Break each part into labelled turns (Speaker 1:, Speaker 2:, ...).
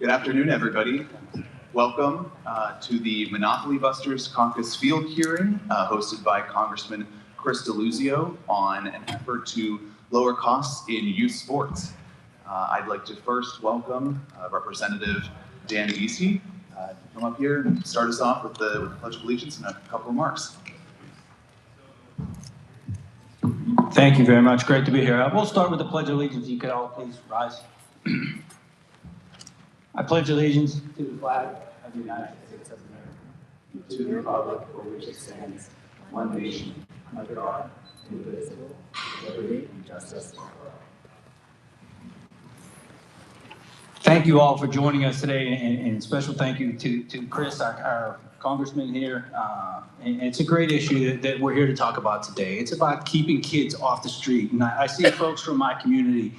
Speaker 1: Good afternoon, everybody. Welcome to the Monopoly Busters Caucus field hearing hosted by Congressman Chris Deluzio on an effort to lower costs in youth sports. I'd like to first welcome Representative Dan Easty to come up here and start us off with the Pledge of Allegiance and a couple remarks.
Speaker 2: Thank you very much. Great to be here. We'll start with the Pledge of Allegiance. You could all please rise. I pledge allegiance to the flag of the United States of America, and to the republic for which it stands, one nation, under God, indivisible, with liberty and justice for all. Thank you all for joining us today, and special thank you to Chris, our congressman here. And it's a great issue that we're here to talk about today. It's about keeping kids off the street. And I see folks from my community.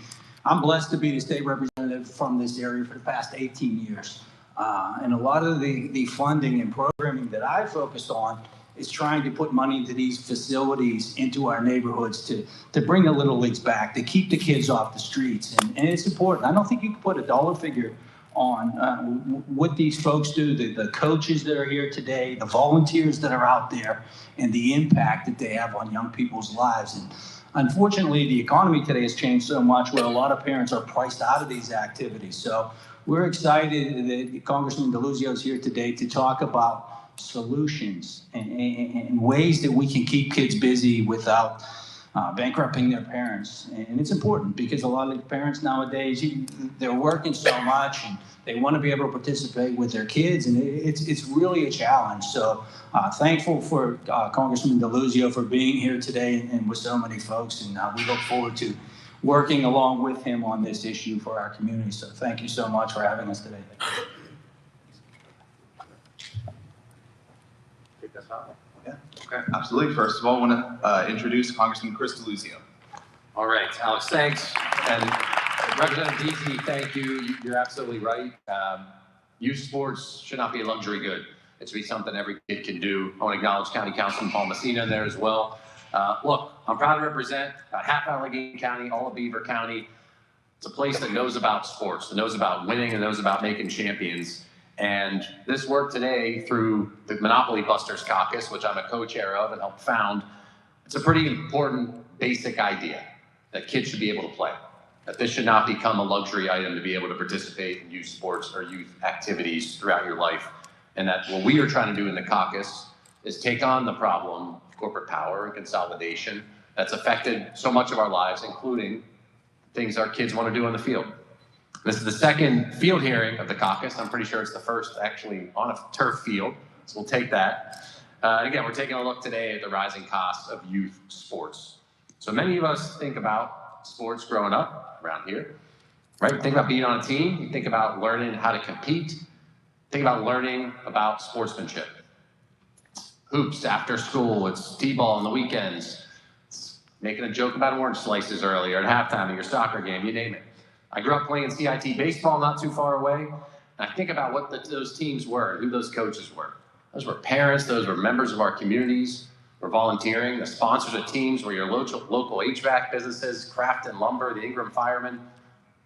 Speaker 2: I'm blessed to be the state representative from this area for the past 18 years. And a lot of the funding and programming that I focused on is trying to put money into these facilities, into our neighborhoods to bring the little leagues back, to keep the kids off the streets. And it's important. I don't think you can put a dollar figure on what these folks do, the coaches that are here today, the volunteers that are out there, and the impact that they have on young people's lives. And unfortunately, the economy today has changed so much where a lot of parents are priced out of these activities. So we're excited that Congressman Deluzio is here today to talk about solutions and ways that we can keep kids busy without bankrupting their parents. And it's important because a lot of the parents nowadays, they're working so much and they want to be able to participate with their kids, and it's really a challenge. So thankful for Congressman Deluzio for being here today and with so many folks, and we look forward to working along with him on this issue for our community. So thank you so much for having us today.
Speaker 1: Yeah, okay, absolutely. First of all, I want to introduce Congressman Chris Deluzio.
Speaker 3: All right, Alex, thanks. And Representative Deasy, thank you. You're absolutely right. Youth sports should not be a luxury good. It should be something every kid can do. I want to acknowledge County Councilman Paul Messina in there as well. Look, I'm proud to represent about half Allegheny County, all of Beaver County. It's a place that knows about sports, that knows about winning, and knows about making champions. And this work today through the Monopoly Busters Caucus, which I'm a co-chair of and helped found, it's a pretty important basic idea that kids should be able to play, that this should not become a luxury item to be able to participate in youth sports or youth activities throughout your life. And that what we are trying to do in the caucus is take on the problem of corporate power and consolidation that's affected so much of our lives, including things our kids want to do on the field. This is the second field hearing of the caucus. I'm pretty sure it's the first actually on a turf field, so we'll take that. Again, we're taking a look today at the rising costs of youth sports. So many of us think about sports growing up around here, right? You think about being on a team, you think about learning how to compete, think about learning about sportsmanship. Hoops after school, it's t-ball on the weekends, it's making a joke about orange slices earlier at halftime of your soccer game, you name it. I grew up playing CIT baseball not too far away, and I think about what those teams were and who those coaches were. Those were parents, those were members of our communities, were volunteering. The sponsors of teams were your local HVAC businesses, Craft and Lumber, the Ingram Firemen.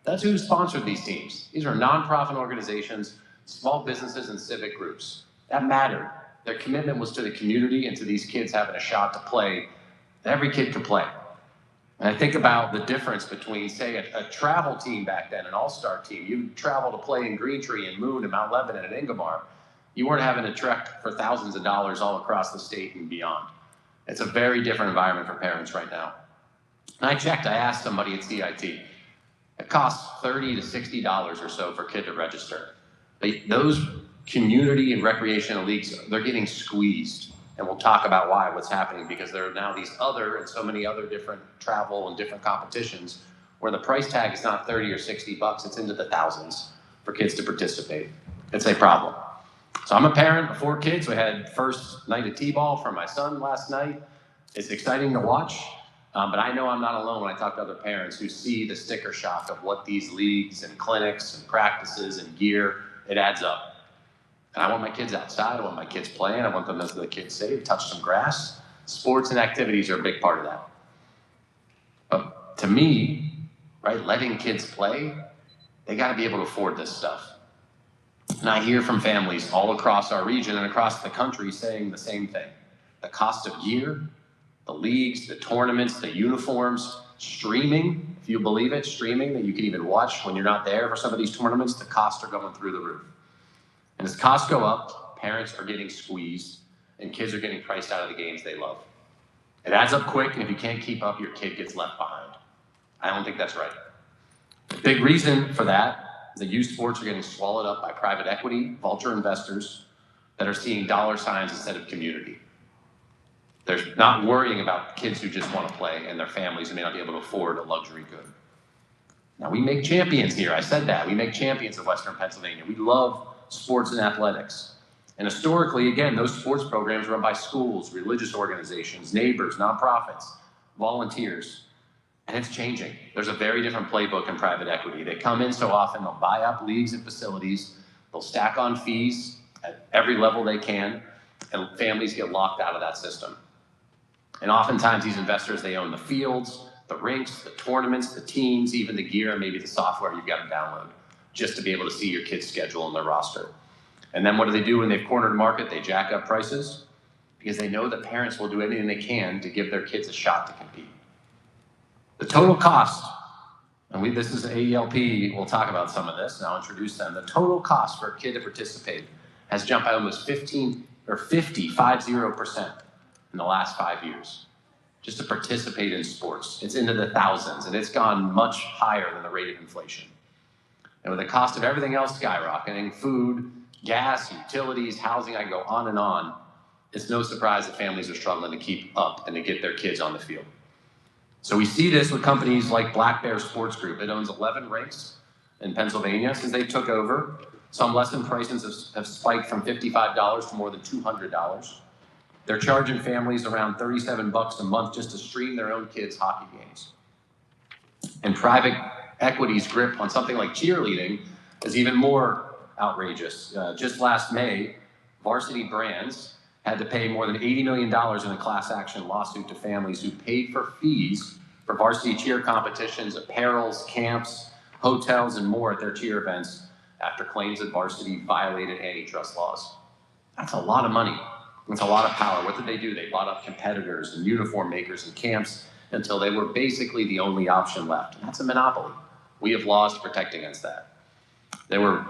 Speaker 3: That's who sponsored these teams. These are nonprofit organizations, small businesses, and civic groups. That mattered. Their commitment was to the community and to these kids having a shot to play. Every kid could play. And I think about the difference between, say, a travel team back then, an all-star team. You travel to play in Green Tree and Moon and Mount Lebanon and Ingomar. You weren't having to trek for thousands of dollars all across the state and beyond. It's a very different environment for parents right now. And I asked somebody at CIT. It costs $30 to $60 or so for a kid to register. Those community and recreational leagues, they're getting squeezed. And we'll talk about what's happening, because there are now these other and so many other different travel and different competitions where the price tag is not 30 or 60 bucks, it's into the thousands for kids to participate. It's a problem. So I'm a parent of 4 kids. We had first night of t-ball for my son last night. It's exciting to watch, but I know I'm not alone when I talk to other parents who see the sticker shock of what these leagues and clinics and practices and gear, it adds up. And I want my kids outside, I want my kids playing, I want them as the kids say, touch some grass. Sports and activities are a big part of that. But to me, right, letting kids play, they gotta be able to afford this stuff. And I hear from families all across our region and across the country saying the same thing. The cost of gear, the leagues, the tournaments, the uniforms, streaming, if you believe it, streaming that you can even watch when you're not there for some of these tournaments, the costs are going through the roof. And as costs go up, parents are getting squeezed and kids are getting priced out of the games they love. It adds up quick, and if you can't keep up, your kid gets left behind. I don't think that's right. The big reason for that is that youth sports are getting swallowed up by private equity, vulture investors that are seeing dollar signs instead of community. They're not worrying about kids who just want to play and their families who may not be able to afford a luxury good. Now, we make champions here. I said that. We make champions of Western Pennsylvania. We love sports and athletics. And historically, again, those sports programs are run by schools, religious organizations, neighbors, nonprofits, volunteers. And it's changing. There's a very different playbook in private equity. They come in so often, they'll buy up leagues and facilities, they'll stack on fees at every level they can, and families get locked out of that system. And oftentimes these investors, they own the fields, the rinks, the tournaments, the teams, even the gear, and maybe the software you've got to download just to be able to see your kid's schedule and their roster. And then what do when they've cornered the market? They jack up prices because they know that parents will do anything they can to give their kids a shot to compete. The total cost, and this is AELP, we'll talk about some of this, and I'll introduce them. The total cost for a kid to participate has jumped by almost 50% in the last 5 years, just to participate in sports. It's into the thousands, and it's gone much higher than the rate of inflation. And with the cost of everything else skyrocketing, food, gas, utilities, housing, I go on and on, it's no surprise that families are struggling to keep up and to get their kids on the field. So we see this with companies like Black Bear Sports Group. It owns 11 rinks in Pennsylvania since they took over. Some lesson prices have spiked from $55 to more than $200. They're charging families around $37 a month just to stream their own kids' hockey games. And private equity's grip on something like cheerleading is even more outrageous. Just last May, Varsity Brands had to pay more than $80 million in a class action lawsuit to families who paid for fees for varsity cheer competitions, apparels, camps, hotels, and more at their cheer events after claims that varsity violated antitrust laws. That's a lot of money. That's a lot of power. What did they do? They bought up competitors and uniform makers and camps until they were basically the only option left. And that's a monopoly. We have laws to protect against that. They were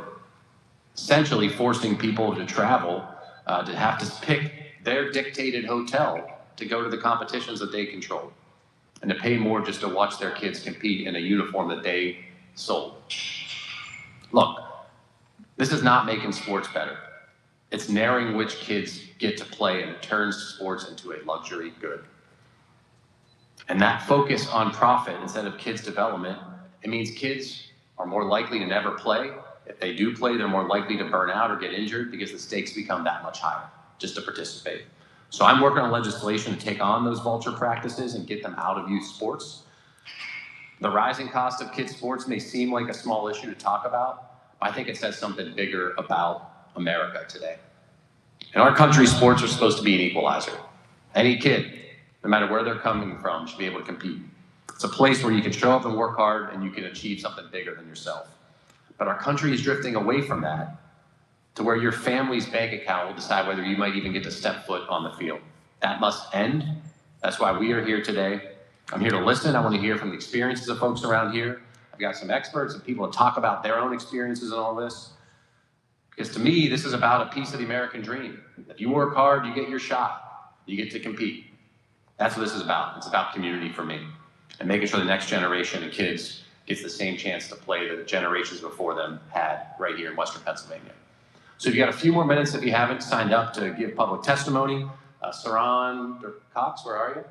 Speaker 3: essentially forcing people to travel to have to pick their dictated hotel to go to the competitions that they control and to pay more just to watch their kids compete in a uniform that they sold. Look, this is not making sports better. It's narrowing which kids get to play, and it turns sports into a luxury good. And that focus on profit instead of kids' development, it means kids are more likely to never play. If they do play, they're more likely to burn out or get injured because the stakes become that much higher just to participate. So I'm working on legislation to take on those vulture practices and get them out of youth sports. The rising cost of kids' sports may seem like a small issue to talk about, but I think it says something bigger about America today. In our country, sports are supposed to be an equalizer. Any kid, no matter where they're coming from, should be able to compete. It's a place where you can show up and work hard and you can achieve something bigger than yourself. But our country is drifting away from that to where your family's bank account will decide whether you might even get to step foot on the field. That must end. That's why we are here today. I'm here to listen. I want to hear from the experiences of folks around here. I've got some experts and people to talk about their own experiences and all this. Because to me, this is about a piece of the American dream. If you work hard, you get your shot. You get to compete. That's what this is about. It's about community for me. And making sure the next generation of kids gets the same chance to play that the generations before them had right here in Western Pennsylvania. So if you got a few more minutes, if you haven't signed up to give public testimony, Saran Cox, where are you?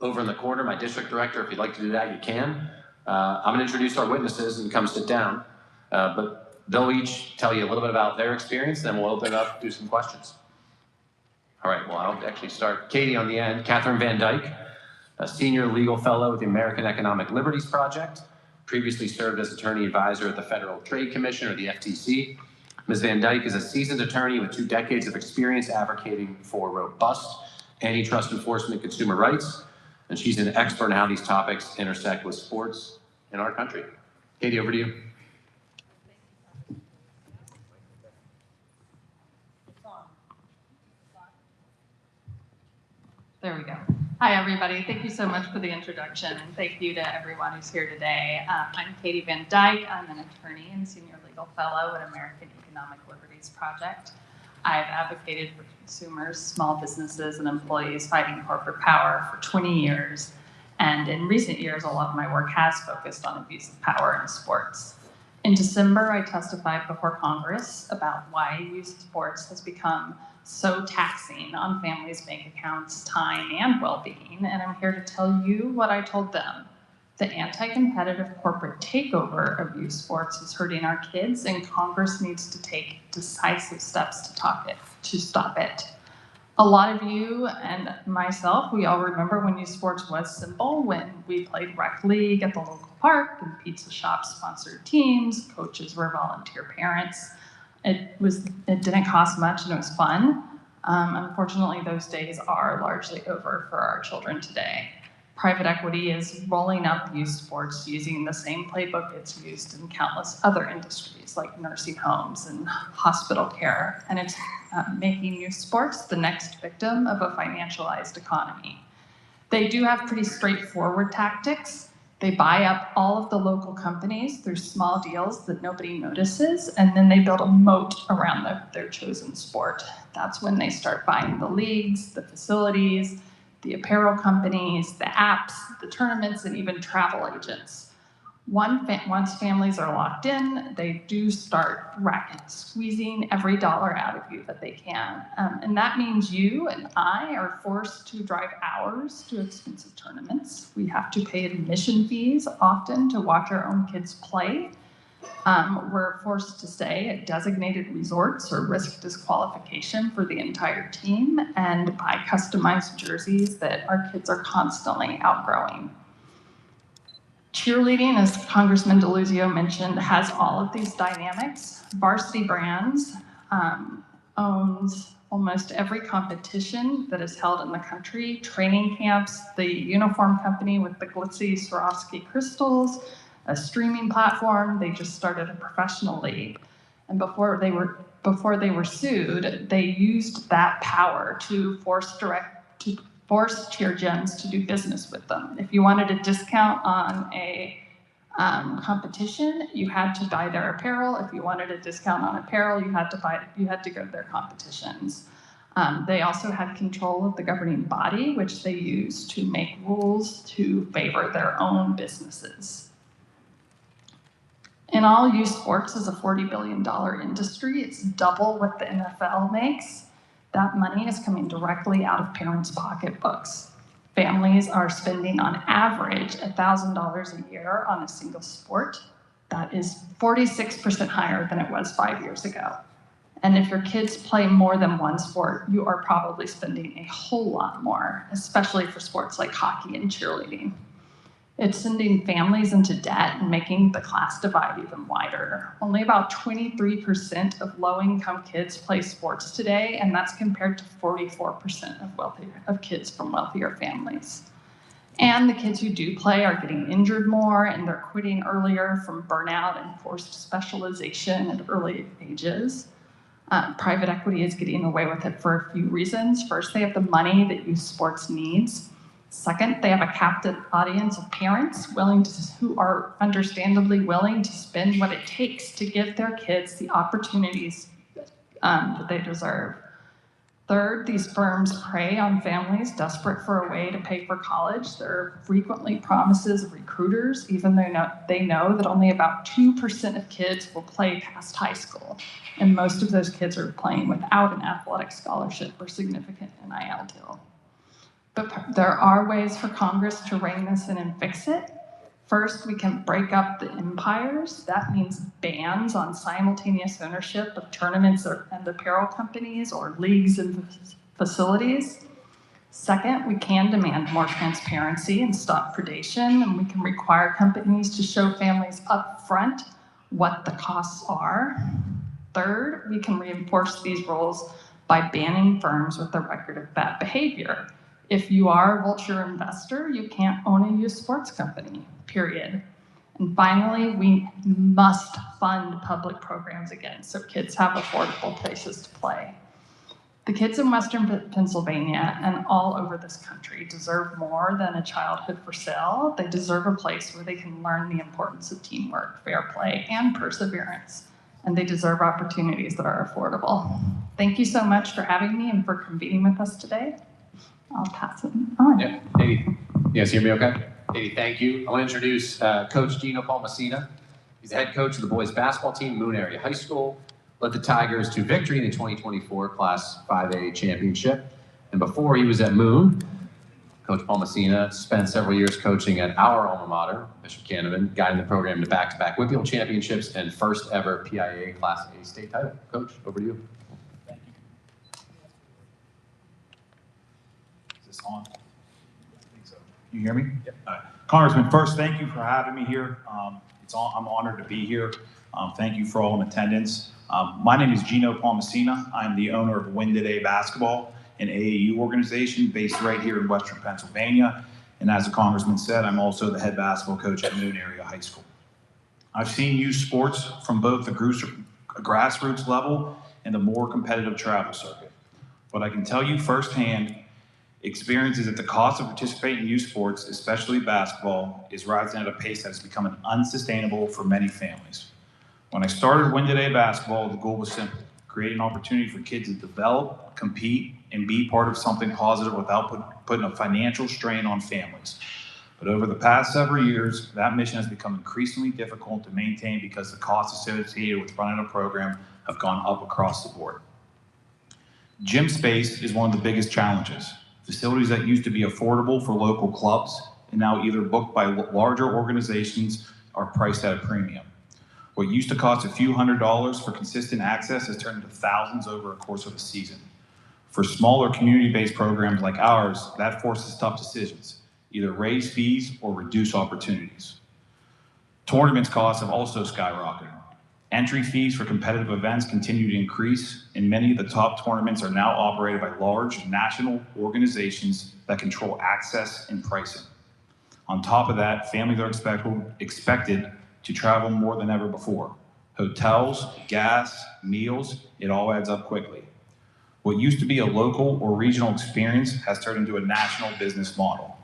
Speaker 3: Over in the corner, my district director, if you'd like to do that, you can. I'm going to introduce our witnesses and come sit down. But they'll each tell you a little bit about their experience, then we'll open it up, do some questions. All right, well, I'll actually start. Katie on the end, Catherine Van Dyke, a senior legal fellow with the American Economic Liberties Project, previously served as attorney advisor at the Federal Trade Commission, or the FTC. Ms. Van Dyke is a seasoned attorney with 2 decades of experience advocating for robust antitrust enforcement and consumer rights, and she's an expert in how these topics intersect with sports in our country. Katie, over to you.
Speaker 4: There we go. Hi, everybody. Thank you so much for the introduction, and thank you to everyone who's here today. I'm Katie Van Dyke. I'm an attorney and senior legal fellow at American Economic Liberties Project. I've advocated for consumers, small businesses, and employees fighting corporate power for 20 years. And in recent years, a lot of my work has focused on abuse of power in sports. In December, I testified before Congress about why youth sports has become so taxing on families' bank accounts, time, and well-being, and I'm here to tell you what I told them. The anti-competitive corporate takeover of youth sports is hurting our kids, and Congress needs to take decisive steps to stop it. A lot of you and myself, we all remember when youth sports was simple, when we played rec league at the local park and pizza shops sponsored teams, coaches were volunteer parents. It didn't cost much and it was fun. Unfortunately, those days are largely over for our children today. Private equity is rolling up youth sports using the same playbook it's used in countless other industries like nursing homes and hospital care, and it's making youth sports the next victim of a financialized economy. They do have pretty straightforward tactics. They buy up all of the local companies through small deals that nobody notices, and then they build a moat around their chosen sport. That's when they start buying the leagues, the facilities, the apparel companies, the apps, the tournaments, and even travel agents. Once families are locked in, they do start squeezing every dollar out of you that they can. And that means you and I are forced to drive hours to expensive tournaments. We have to pay admission fees often to watch our own kids play. We're forced to stay at designated resorts or risk disqualification for the entire team and buy customized jerseys that our kids are constantly outgrowing. Cheerleading, as Congressman Deluzio mentioned, has all of these dynamics. Varsity Brands owns almost every competition that is held in the country. Training camps, the uniform company with the glitzy Swarovski crystals, a streaming platform. They just started a professional league. And before they were sued, they used that power to force cheer gyms to do business with them. If you wanted a discount on a competition, you had to buy their apparel. If you wanted a discount on apparel, you had to go to their competitions. They also had control of the governing body, which they used to make rules to favor their own businesses. In all, youth sports is a $40 billion industry. It's double what the NFL makes. That money is coming directly out of parents' pocketbooks. Families are spending on average $1,000 a year on a single sport. That is 46% higher than it was 5 years ago. And if your kids play more than one sport, you are probably spending a whole lot more, especially for sports like hockey and cheerleading. It's sending families into debt and making the class divide even wider. Only about 23% of low-income kids play sports today, and that's compared to 44% of kids from wealthier families. And the kids who do play are getting injured more, and they're quitting earlier from burnout and forced specialization at early ages. Private equity is getting away with it for a few reasons. First, they have the money that youth sports needs. Second, they have a captive audience of parents who are understandably willing to spend what it takes to give their kids the opportunities that they deserve. Third, these firms prey on families desperate for a way to pay for college. There are frequently promises of recruiters, even though they know that only about 2% of kids will play past high school. And most of those kids are playing without an athletic scholarship or significant NIL deal. But there are ways for Congress to rein this in and fix it. First, we can break up the empires. That means bans on simultaneous ownership of tournaments and apparel companies or leagues and facilities. Second, we can demand more transparency and stop predation, and we can require companies to show families up front what the costs are. Third, we can reinforce these rules by banning firms with a record of bad behavior. If you are a vulture investor, you can't own a youth sports company, period. And finally, we must fund public programs again so kids have affordable places to play. The kids in Western Pennsylvania and all over this country deserve more than a childhood for sale. They deserve a place where they can learn the importance of teamwork, fair play, and perseverance. And they deserve opportunities that are affordable. Thank you so much for having me and for convening with us today. I'll pass it on.
Speaker 3: Yeah, Katie, you guys hear me okay? Katie, thank you. I want to introduce Coach Gino Palmasina. He's the head coach of the boys basketball team, Moon Area High School. Led the Tigers to victory in the 2024 Class 5A championship. And before he was at Moon, Coach Palmasina spent several years coaching at our alma mater, Bishop Canevin, guiding the program to back-to-back Whitfield championships and first ever PIAA Class A state title. Coach, over to you.
Speaker 5: Thank you. Is this on? I think so. You hear me? Yep. All right. Congressman, first, thank you for having me here. I'm honored to be here. Thank you for all in attendance. My name is Gino Palmasina. I'm the owner of Win Today Basketball, an AAU organization based right here in Western Pennsylvania. And as the Congressman said, I'm also the head basketball coach at Moon Area High School. I've seen youth sports from both the grassroots level and the more competitive travel circuit. But I can tell you firsthand, experience is that the cost of participating in youth sports, especially basketball, is rising at a pace that is becoming unsustainable for many families. When I started Win Today Basketball, the goal was simple: create an opportunity for kids to develop, compete, and be part of something positive without putting a financial strain on families. But over the past several years, that mission has become increasingly difficult to maintain because the costs associated with running a program have gone up across the board. Gym space is one of the biggest challenges. Facilities that used to be affordable for local clubs and now either booked by larger organizations are priced at a premium. What used to cost a few $100s for consistent access has turned into thousands over a course of a season. For smaller community-based programs like ours, that forces tough decisions: either raise fees or reduce opportunities. Tournaments costs have also skyrocketed. Entry fees for competitive events continue to increase, and many of the top tournaments are now operated by large national organizations that control access and pricing. On top of that, families are expected to travel more than ever before. Hotels, gas, meals, it all adds up quickly. What used to be a local or regional experience has turned into a national business model.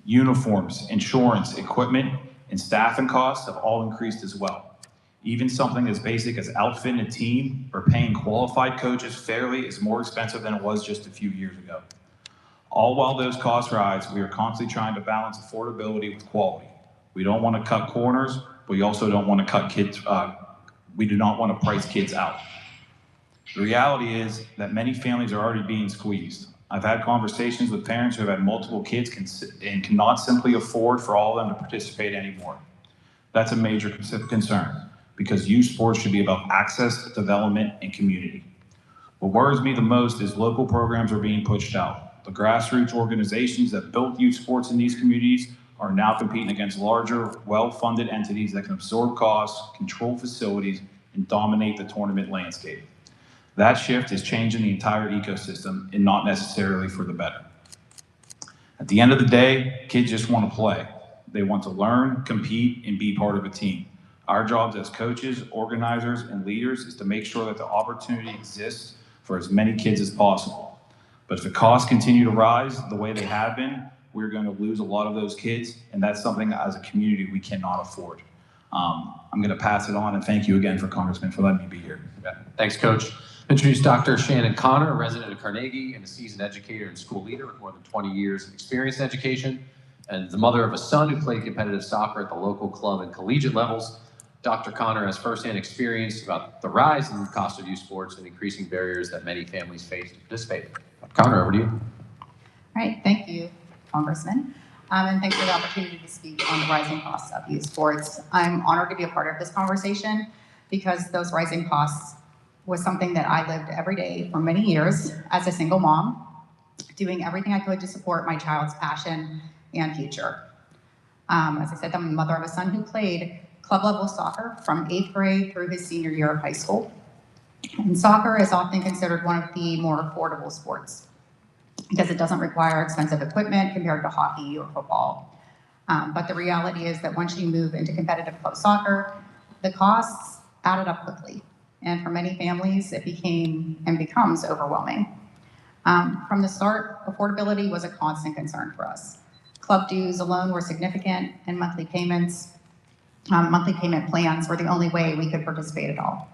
Speaker 5: Uniforms, insurance, equipment, and staffing costs have all increased as well. Even something as basic as outfitting a team or paying qualified coaches fairly is more expensive than it was just a few years ago. All while those costs rise, we are constantly trying to balance affordability with quality. We don't want to cut corners, but we also don't want to cut kids. We do not want to price kids out. The reality is that many families are already being squeezed. I've had conversations with parents who have had multiple kids and cannot simply afford for all of them to participate anymore. That's a major concern, because youth sports should be about access, development, and community. What worries me the most is local programs are being pushed out. The grassroots organizations that built youth sports in these communities are now competing against larger, well-funded entities that can absorb costs, control facilities, and dominate the tournament landscape. That shift is changing the entire ecosystem, and not necessarily for the better. At the end of the day, kids just want to play. They want to learn, compete, and be part of a team. Our jobs as coaches, organizers, and leaders is to make sure that the opportunity exists for as many kids as possible. But if the costs continue to rise the way they have been, we're going to lose a lot of those kids, and that's something as a community we cannot afford. I'm going to pass it on, and thank you again, Congressman, for letting me be here.
Speaker 3: Yeah. Thanks, Coach. Introduce Dr. Shannon Connor, a resident of Carnegie and a seasoned educator and school leader with more than 20 years of experience in education, and the mother of a son who played competitive soccer at the local club and collegiate levels. Dr. Connor has firsthand experience about the rise in the cost of youth sports and increasing barriers that many families face to participate. Dr. Connor, over to you.
Speaker 6: All right, thank you, Congressman, and thanks for the opportunity to speak on the rising costs of youth sports. I'm honored to be a part of this conversation because those rising costs was something that I lived every day for many years as a single mom, doing everything I could to support my child's passion and future. As I said, I'm the mother of a son who played club level soccer from 8th grade through his senior year of high school. And soccer is often considered one of the more affordable sports because it doesn't require expensive equipment compared to hockey or football. But the reality is that once you move into competitive club soccer, the costs added up quickly. And for many families, it became and becomes overwhelming. From the start, affordability was a constant concern for us. Club dues alone were significant, and monthly payment plans were the only way we could participate at all.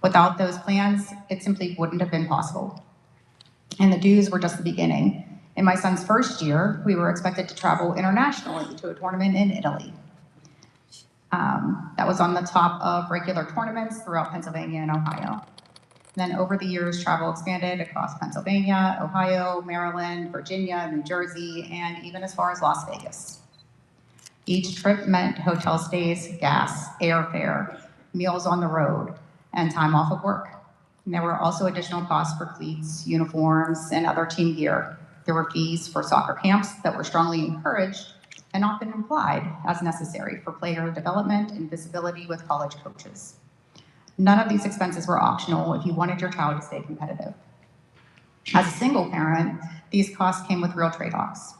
Speaker 6: Without those plans, it simply wouldn't have been possible. And the dues were just the beginning. In my son's first year, we were expected to travel internationally to a tournament in Italy. That was on the top of regular tournaments throughout Pennsylvania and Ohio. Then over the years, travel expanded across Pennsylvania, Ohio, Maryland, Virginia, New Jersey, and even as far as Las Vegas. Each trip meant hotel stays, gas, airfare, meals on the road, and time off of work. And there were also additional costs for cleats, uniforms, and other team gear. There were fees for soccer camps that were strongly encouraged and often implied as necessary for player development and visibility with college coaches. None of these expenses were optional if you wanted your child to stay competitive. As a single parent, these costs came with real trade-offs.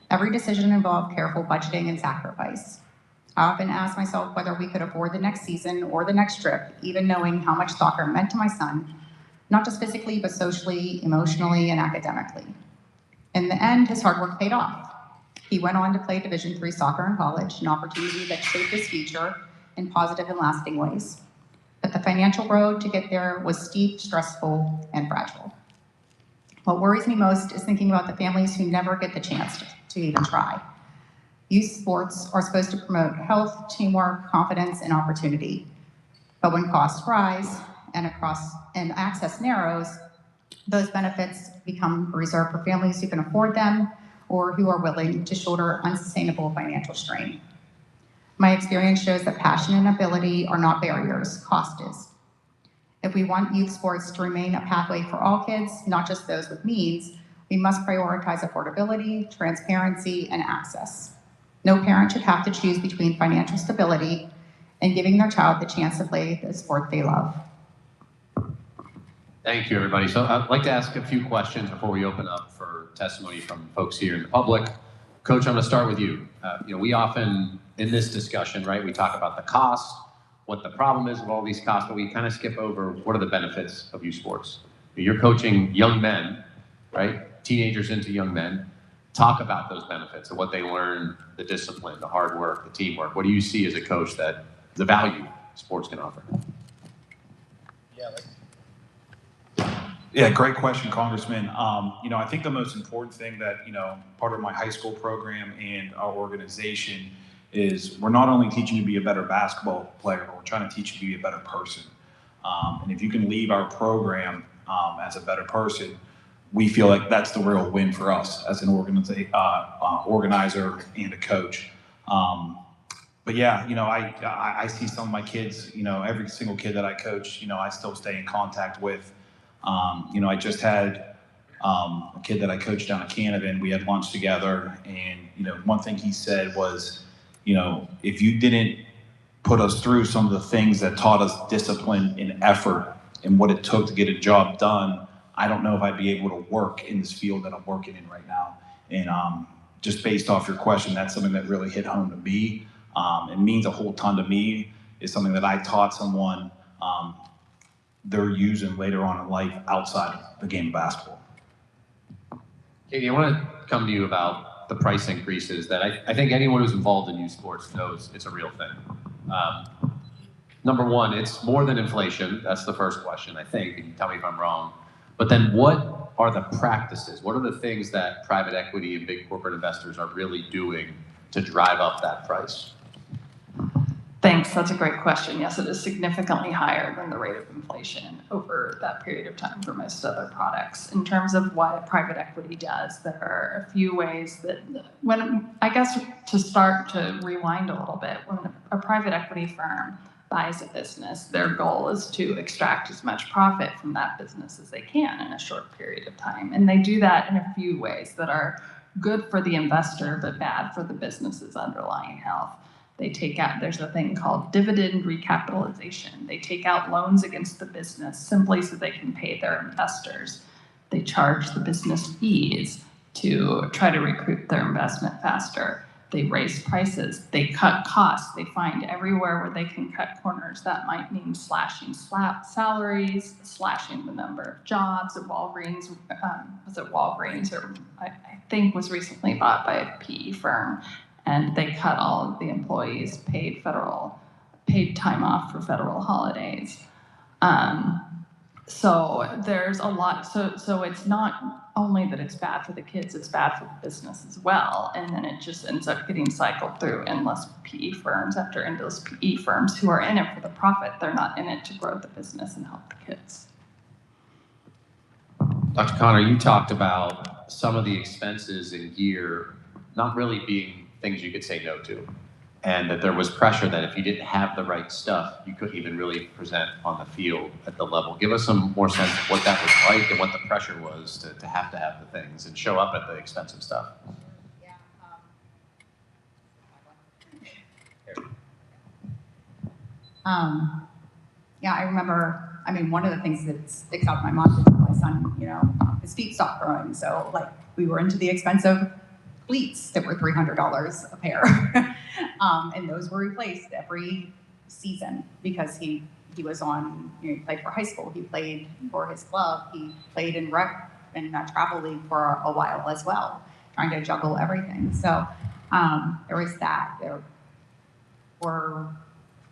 Speaker 6: Every decision involved careful budgeting and sacrifice. I often asked myself whether we could afford the next season or the next trip, even knowing how much soccer meant to my son, not just physically, but socially, emotionally, and academically. In the end, his hard work paid off. He went on to play Division III soccer in college, an opportunity that shaped his future in positive and lasting ways. But the financial road to get there was steep, stressful, and fragile. What worries me most is thinking about the families who never get the chance to even try. Youth sports are supposed to promote health, teamwork, confidence, and opportunity. But when costs rise and access narrows, those benefits become reserved for families who can afford them or who are willing to shoulder unsustainable financial strain. My experience shows that passion and ability are not barriers, cost is. If we want youth sports to remain a pathway for all kids, not just those with means, we must prioritize affordability, transparency, and access. No parent should have to choose between financial stability and giving their child the chance to play the sport they love.
Speaker 3: Thank you, everybody. So I'd like to ask a few questions before we open up for testimony from folks here in the public. Coach, I'm going to start with you. We often, in this discussion, right, we talk about the cost, what the problem is of all these costs, but we kind of skip over what are the benefits of youth sports. You're coaching young men, right, teenagers into young men. Talk about those benefits of what they learn, the discipline, the hard work, the teamwork. What do you see as a coach that the value sports can offer?
Speaker 5: Yeah, great question, Congressman. I think the most important thing that, part of my high school program and our organization is we're not only teaching you to be a better basketball player, but we're trying to teach you to be a better person. And if you can leave our program as a better person, we feel like that's the real win for us as an organizer and a coach. But yeah, I see some of my kids, every single kid that I coach, I still stay in contact with. I just had a kid that I coached down at Canada, and we had lunch together. And, one thing he said was, if you didn't put us through some of the things that taught us discipline and effort and what it took to get a job done, I don't know if I'd be able to work in this field that I'm working in right now. And just based off your question, that's something that really hit home to me. It means a whole ton to me. It's something that I taught someone they're using later on in life outside of the game of basketball.
Speaker 3: Katie, I want to come to you about the price increases that I think anyone who's involved in youth sports knows it's a real thing. Number one, it's more than inflation. That's the first question, I think. You can tell me if I'm wrong. But then what are the practices? What are the things that private equity and big corporate investors are really doing to drive up that price?
Speaker 4: Thanks, that's a great question. Yes, it is significantly higher than the rate of inflation over that period of time for most other products. In terms of what private equity does, there are a few ways that to start to rewind a little bit, when a private equity firm buys a business, their goal is to extract as much profit from that business as they can in a short period of time. And they do that in a few ways that are good for the investor, but bad for the business's underlying health. They take out, there's a thing called dividend recapitalization. They take out loans against the business simply so they can pay their investors. They charge the business fees to try to recoup their investment faster. They raise prices, they cut costs, they find everywhere where they can cut corners. That might mean slashing salaries, slashing the number of jobs at Walgreens. Was it Walgreens, or I think was recently bought by a PE firm, and they cut all of the employees' paid time off for federal holidays. So there's a lot, so it's not only that it's bad for the kids, it's bad for the business as well. And then it just ends up getting cycled through endless PE firms after endless PE firms who are in it for the profit. They're not in it to grow the business and help the kids.
Speaker 3: Dr. Connor, you talked about some of the expenses in gear not really being things you could say no to, and that there was pressure that if you didn't have the right stuff, you couldn't even really present on the field at the level. Give us some more sense of what that was like and what the pressure was to have the things and show up at the expensive stuff.
Speaker 6: Yeah, I remember, I mean, one of the things that sticks out in my mind is my son, you know, his feet stopped growing. So like we were into the expensive cleats that were $300 a pair. And those were replaced every season because he was on, you know, he played for high school, he played for his club, he played in rec and travel league for a while as well, trying to juggle everything. So there was that. There were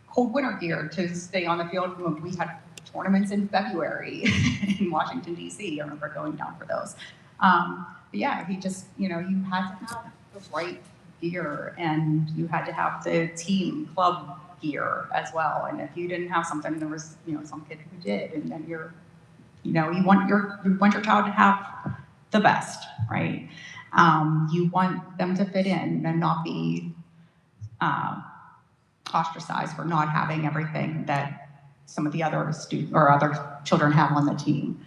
Speaker 6: cold winter gear to stay on the field. We had tournaments in February in Washington, D.C. I remember going down for those. But yeah, he just, you know, you had to have the right gear and you had to have the team club gear as well. And if you didn't have something, there was, you know, some kid who did. And then you want your child to have the best, right? You want them to fit in and not be ostracized for not having everything that some of the other students or other children have on the team.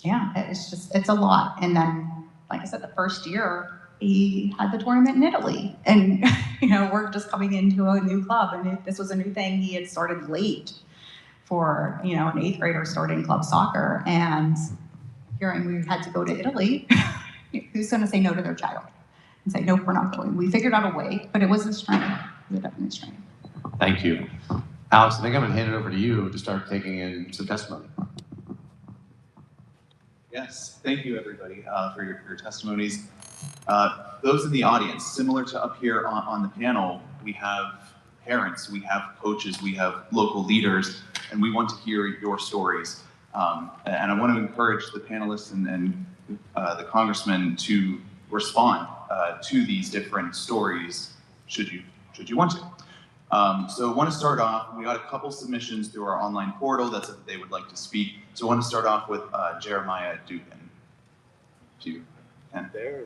Speaker 6: Yeah, it's a lot. And then, like I said, the first year he had the tournament in Italy, and you know, we're just coming into a new club, and this was a new thing. He had started late for, you know, an 8th grader starting club soccer, and hearing we had to go to Italy, who's going to say no to their child and say, nope, we're not going? We figured out a way, but it was a strain. It was definitely a strain.
Speaker 3: Thank you. Alex, I think I'm going to hand it over to you to start taking in some testimony.
Speaker 1: Yes, thank you everybody for your testimonies. Those in the audience, similar to up here on the panel, we have parents, we have coaches, we have local leaders, and we want to hear your stories. And I want to encourage the panelists and the congressman to respond to these different stories should you want to. So I want to start off, we got a couple submissions through our online portal that said that they would like to speak. So I want to start off with Jeremiah Dubin. Do you can? There.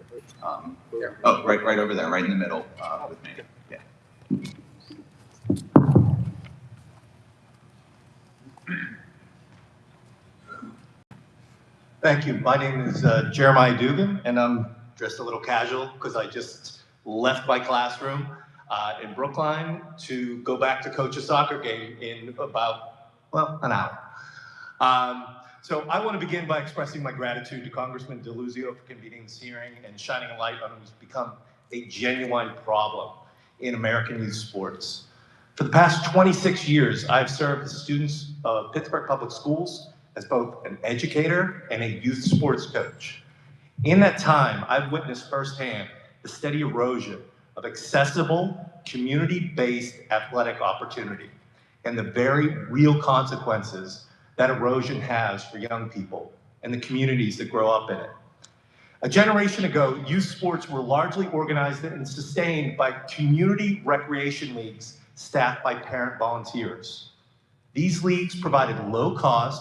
Speaker 1: Oh, right over there, right in the middle with me. Yeah.
Speaker 7: Thank you. My name is Jeremiah Dugan, and I'm dressed a little casual because I just left my classroom in Brookline to go back to coach a soccer game in about, well, an hour. So I want to begin by expressing my gratitude to Congressman Deluzio for convening this hearing and shining a light on what's become a genuine problem in American youth sports. For the past 26 years, I've served the students of Pittsburgh Public Schools as both an educator and a youth sports coach. In that time, I've witnessed firsthand the steady erosion of accessible, community-based athletic opportunity and the very real consequences that erosion has for young people and the communities that grow up in it. A generation ago, youth sports were largely organized and sustained by community recreation leagues staffed by parent volunteers. These leagues provided low-cost,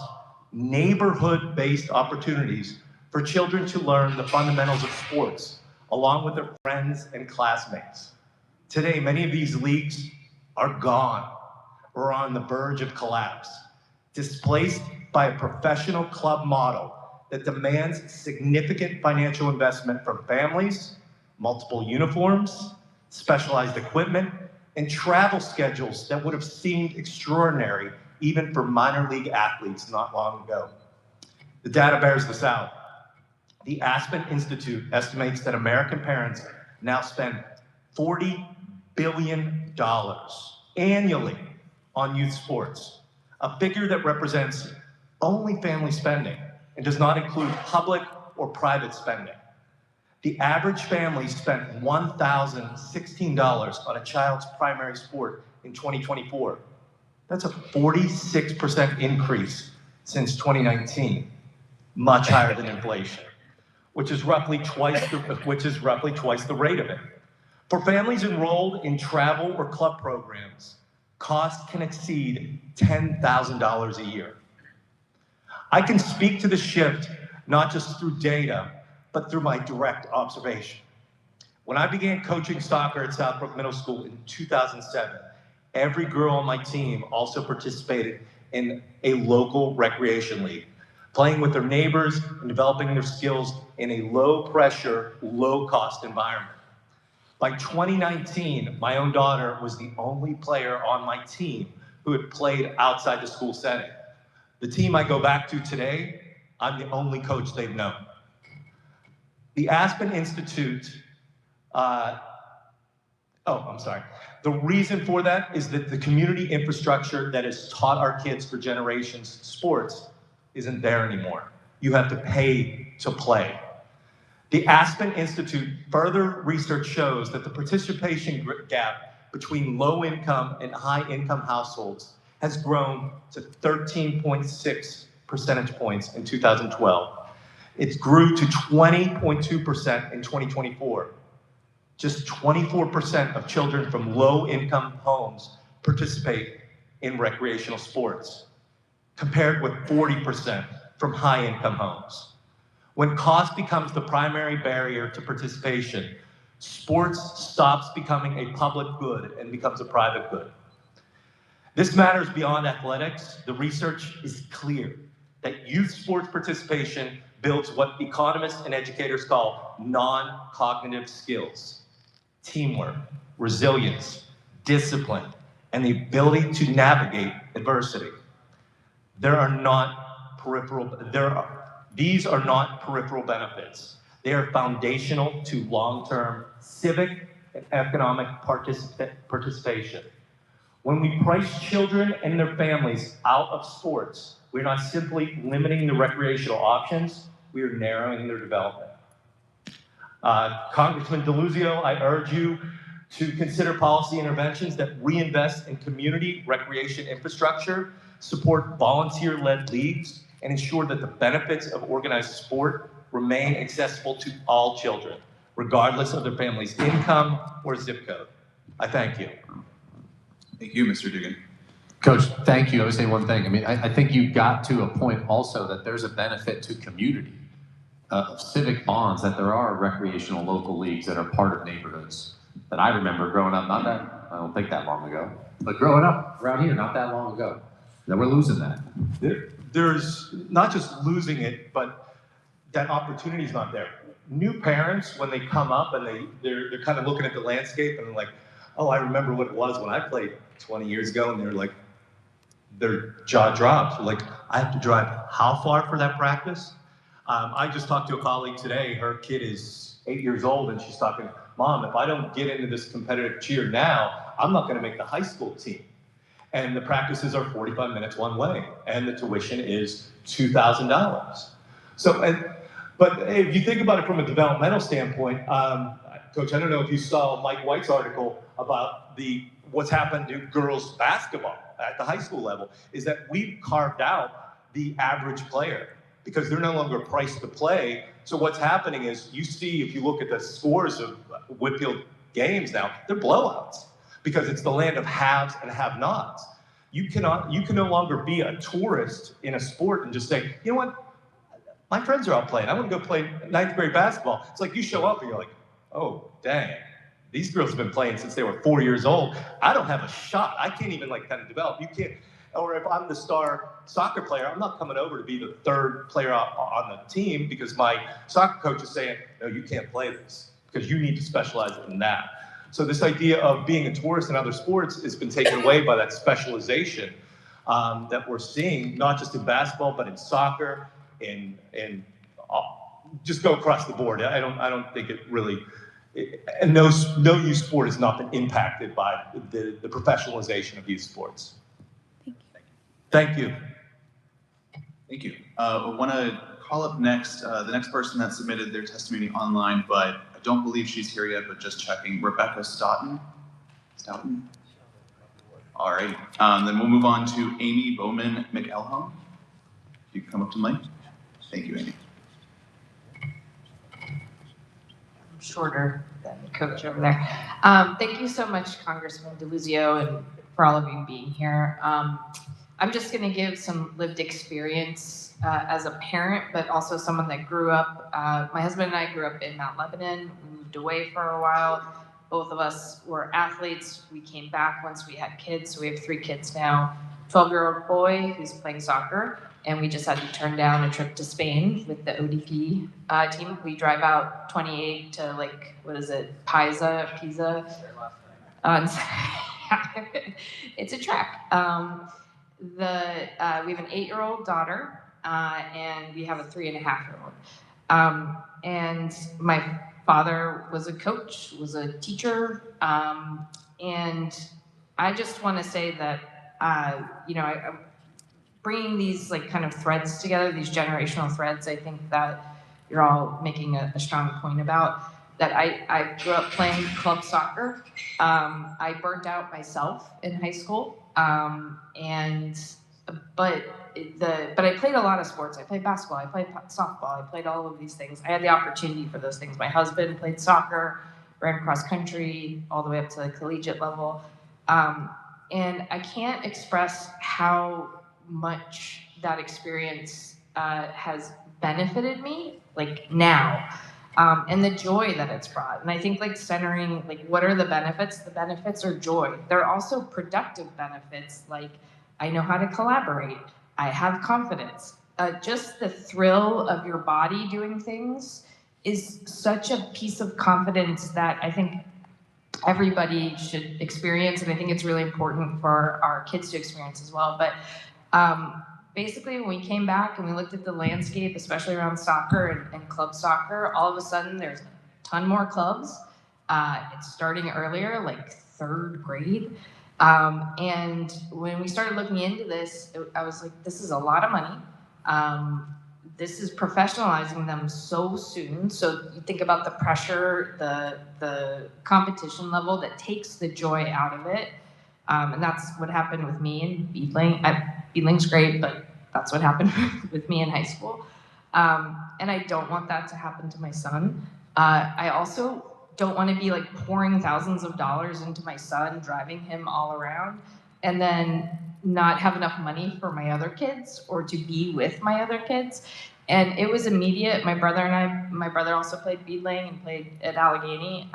Speaker 7: neighborhood-based opportunities for children to learn the fundamentals of sports along with their friends and classmates. Today, many of these leagues are gone or on the verge of collapse, displaced by a professional club model that demands significant financial investment from families, multiple uniforms, specialized equipment, and travel schedules that would have seemed extraordinary even for minor league athletes not long ago. The data bears this out. The Aspen Institute estimates that American parents now spend $40 billion annually on youth sports, a figure that represents only family spending and does not include public or private spending. The average family spent $1,016 on a child's primary sport in 2024. That's a 46% increase since 2019, much higher than inflation, which is roughly twice the rate of it. For families enrolled in travel or club programs, costs can exceed $10,000 a year. I can speak to the shift not just through data, but through my direct observation. When I began coaching soccer at Southbrook Middle School in 2007, every girl on my team also participated in a local recreation league, playing with their neighbors and developing their skills in a low-pressure, low-cost environment. By 2019, my own daughter was the only player on my team who had played outside the school setting. The team I go back to today, I'm the only coach they've known. The Aspen Institute, the reason for that is that the community infrastructure that has taught our kids for generations sports isn't there anymore. You have to pay to play. The Aspen Institute further research shows that the participation gap between low-income and high-income households has grown to 13.6 percentage points in 2012. It grew to 20.2% in 2024. Just 24% of children from low-income homes participate in recreational sports, compared with 40% from high-income homes. When cost becomes the primary barrier to participation, sports stops becoming a public good and becomes a private good. This matters beyond athletics. The research is clear that youth sports participation builds what economists and educators call non-cognitive skills: teamwork, resilience, discipline, and the ability to navigate adversity. These are not peripheral benefits. They are foundational to long-term civic and economic participation. When we price children and their families out of sports, we're not simply limiting the recreational options, we are narrowing their development. Congressman Deluzio, I urge you to consider policy interventions that reinvest in community recreation infrastructure, support volunteer-led leagues, and ensure that the benefits of organized sport remain accessible to all children, regardless of their family's income or zip code. I thank you.
Speaker 1: Thank you, Mr. Dugan.
Speaker 3: Coach, thank you. I would say one thing. I mean, I think you got to a point also that there's a benefit to community, civic bonds, that there are recreational local leagues that are part of neighborhoods that I remember growing up, I don't think that long ago, but growing up around here not that long ago, that we're losing that.
Speaker 7: There's not just losing it, but that opportunity is not there. New parents, when they come up and they're kind of looking at the landscape and they're like, oh, I remember what it was when I played 20 years ago, and they're like, their jaw drops. They're like, I have to drive how far for that practice? I just talked to a colleague today. Her kid is 8 years old, and she's talking, Mom, if I don't get into this competitive cheer now, I'm not going to make the high school team. And the practices are 45 minutes one way, and the tuition is $2,000. So, but if you think about it from a developmental standpoint, Coach, I don't know if you saw Mike White's article about what's happened to girls basketball at the high school level, is that we've carved out the average player because they're no longer priced to play. So what's happening is, you see, if you look at the scores of Whitfield games now, they're blowouts because it's the land of haves and have-nots. You can no longer be a tourist in a sport and just say, you know what, my friends are out playing. I want to go play ninth grade basketball. It's like you show up and you're like, oh, dang, these girls have been playing since they were 4 years old. I don't have a shot. I can't even kind of develop. You can't. Or if I'm the star soccer player, I'm not coming over to be the third player on the team because my soccer coach is saying, no, you can't play this because you need to specialize in that. So this idea of being a tourist in other sports has been taken away by that specialization that we're seeing, not just in basketball, but in soccer, in just go across the board. I don't think it really and no youth sport has not been impacted by the professionalization of youth sports. Thank you.
Speaker 1: Thank you. I want to call up next, the next person that submitted their testimony online, but I don't believe she's here yet, but just checking. Rebecca Stoughton? Stoughton? All right. Then we'll move on to Amy Bowman McElhone. You can come up to the mic. Thank you, Amy.
Speaker 8: I'm shorter than the coach over there. Thank you so much, Congressman Deluzio, and for all of you being here. I'm just going to give some lived experience as a parent, but also someone that grew up. My husband and I grew up in Mount Lebanon. We moved away for a while. Both of us were athletes. We came back once we had kids, so we have 3 kids now. 12-year-old boy who's playing soccer, and we just had to turn down a trip to Spain with the ODP team. We drive out 28 to, like, what is it, Pisa? It's a trek. We have an 8-year-old daughter, and we have a 3.5-year-old. And my father was a coach, was a teacher, and I just want to say that, I'm bringing these like kind of threads together, these generational threads. I think that you're all making a strong point about that. I grew up playing club soccer. I burnt out myself in high school. But I played a lot of sports. I played basketball, I played softball, I played all of these things. I had the opportunity for those things. My husband played soccer, ran cross country, all the way up to the collegiate level. And I can't express how much that experience has benefited me, like now. And the joy that it's brought. And I think like centering, like what are the benefits? The benefits are joy. There are also productive benefits, like I know how to collaborate. I have confidence. Just the thrill of your body doing things is such a piece of confidence that I think everybody should experience. And I think it's really important for our kids to experience as well. But basically, when we came back and we looked at the landscape, especially around soccer and club soccer, all of a sudden there's a ton more clubs. It's starting earlier, like 3rd grade. And when we started looking into this, I was like, this is a lot of money. This is professionalizing them so soon. So you think about the pressure, the competition level that takes the joy out of it. And that's what happened with me in Beadling. Beadling's great, but that's what happened with me in high school. And I don't want that to happen to my son. I also don't want to be like pouring thousands of dollars into my son, driving him all around, and then not have enough money for my other kids or to be with my other kids. And it was immediate. My brother also played Beadling and played at Allegheny.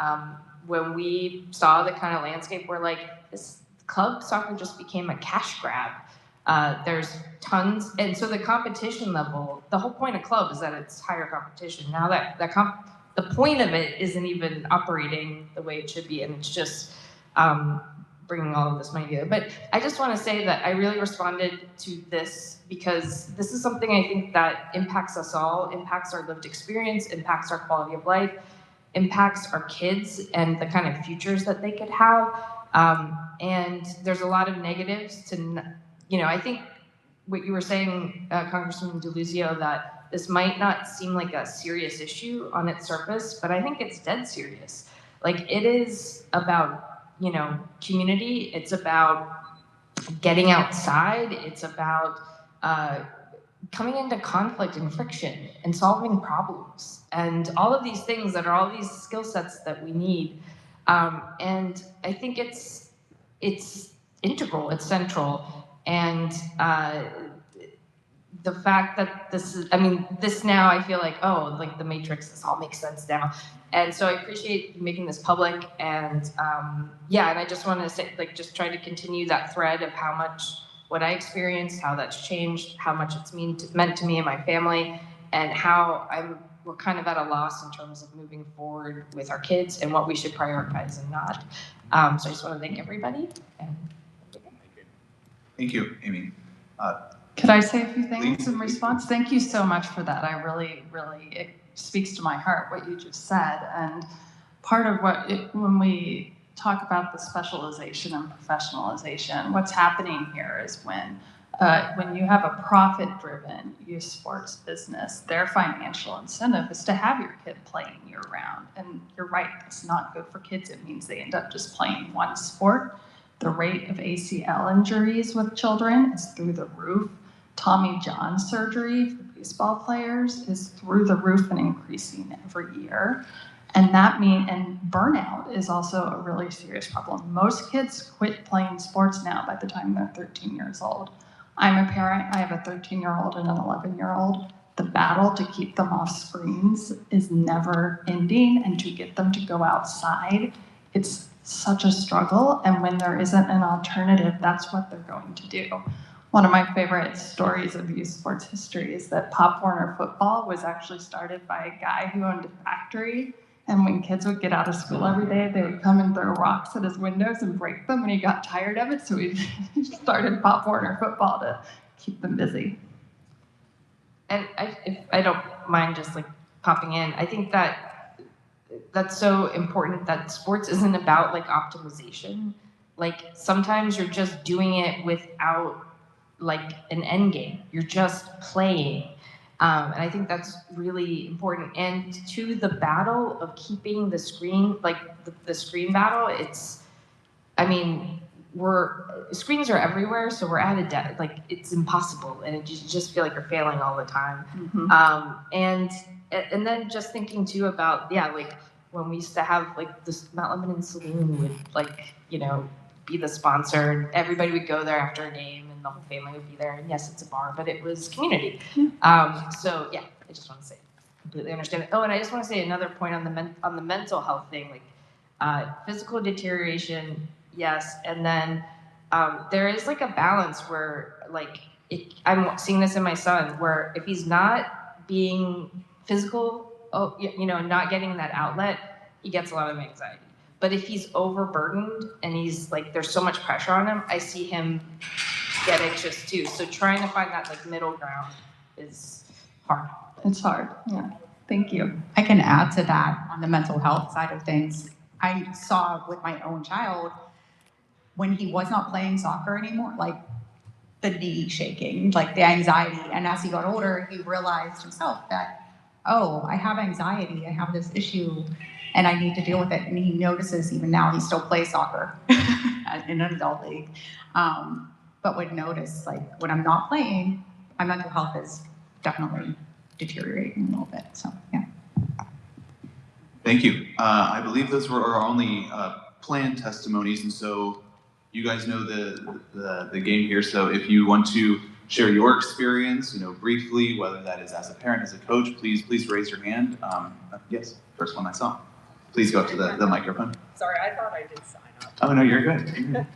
Speaker 8: When we saw the kind of landscape, we're like, this club soccer just became a cash grab. There's tons, and so the competition level, the whole point of club is that it's higher competition. Now the point of it isn't even operating the way it should be, and it's just bringing all of this money together. But I just want to say that I really responded to this because this is something I think that impacts us all, impacts our lived experience, impacts our quality of life, impacts our kids and the kind of futures that they could have. And there's a lot of negatives to, I think what you were saying, Congressman Deluzio, that this might not seem like a serious issue on its surface, but I think it's dead serious. Like it is about, community. It's about getting outside. It's about coming into conflict and friction and solving problems and all of these things that are all these skill sets that we need. And I think it's integral, it's central. And the fact that this now I feel like, like the Matrix, this all makes sense now. And so I appreciate you making this public. And and I just want to say, just try to continue that thread of how much what I experienced, how that's changed, how much it's meant to me and my family, and how we're kind of at a loss in terms of moving forward with our kids and what we should prioritize and not. So I just want to thank everybody.
Speaker 1: Thank you, Amy.
Speaker 9: Could I say a few things
Speaker 1: Please.
Speaker 9: in response? Thank you so much for that. I really, it speaks to my heart what you just said. And
Speaker 4: part of when we talk about the specialization and professionalization, what's happening here is when you have a profit-driven youth sports business, their financial incentive is to have your kid playing year-round. And you're right, that's not good for kids. It means they end up just playing one sport. The rate of ACL injuries with children is through the roof. Tommy John surgery for baseball players is through the roof and increasing every year. And and burnout is also a really serious problem. Most kids quit playing sports now by the time they're 13 years old. I'm a parent, I have a 13-year-old and an 11-year-old. The battle to keep them off screens is never ending, and to get them to go outside, it's such a struggle. And when there isn't an alternative, that's what they're going to do. One of my favorite stories of youth sports history is that Pop Warner football was actually started by a guy who owned a factory. And when kids would get out of school every day, they would come and throw rocks at his windows and break them, and he got tired of it, so he started Pop Warner football to keep them busy.
Speaker 8: And if I don't mind just like popping in, I think that's so important that sports isn't about like optimization. Like sometimes you're just doing it without like an end game. You're just playing. And I think that's really important. And to the battle of keeping the screen, like the screen battle, screens are everywhere, so we're at a like it's impossible, and you just feel like you're failing all the time. Mm-hmm. And then just thinking too about like when we used to have like this Mount Lebanon Saloon would like be the sponsor, and everybody would go there after a game, and the whole family would be there. And yes, it's a bar, but it was community. So yeah, I just want to say, completely understand it. Oh, and I just want to say another point on the mental health thing, like physical deterioration, yes, and then there is like a balance where like I'm seeing this in my son, where if he's not being physical, not getting that outlet, he gets a lot of anxiety. But if he's overburdened and he's like, there's so much pressure on him, I see him get anxious too. So trying to find that like middle ground is hard.
Speaker 4: It's hard. Yeah. Thank you.
Speaker 6: I can add to that on the mental health side of things. I saw with my own child when he was not playing soccer anymore, like the knee shaking, like the anxiety. And as he got older, he realized himself that, oh, I have anxiety. I have this issue. And I need to deal with it. And he notices even now he still plays soccer in an adult league, but would notice like when I'm not playing, my mental health is definitely deteriorating a little bit. So yeah.
Speaker 1: Thank you. I believe those were our only planned testimonies, and so you guys know the game here. So if you want to share your experience, briefly, whether that is as a parent, as a coach, please raise your hand. Yes, first one I saw. Please go up to the microphone.
Speaker 10: Sorry, I thought I did sign up.
Speaker 1: Oh, no, you're good.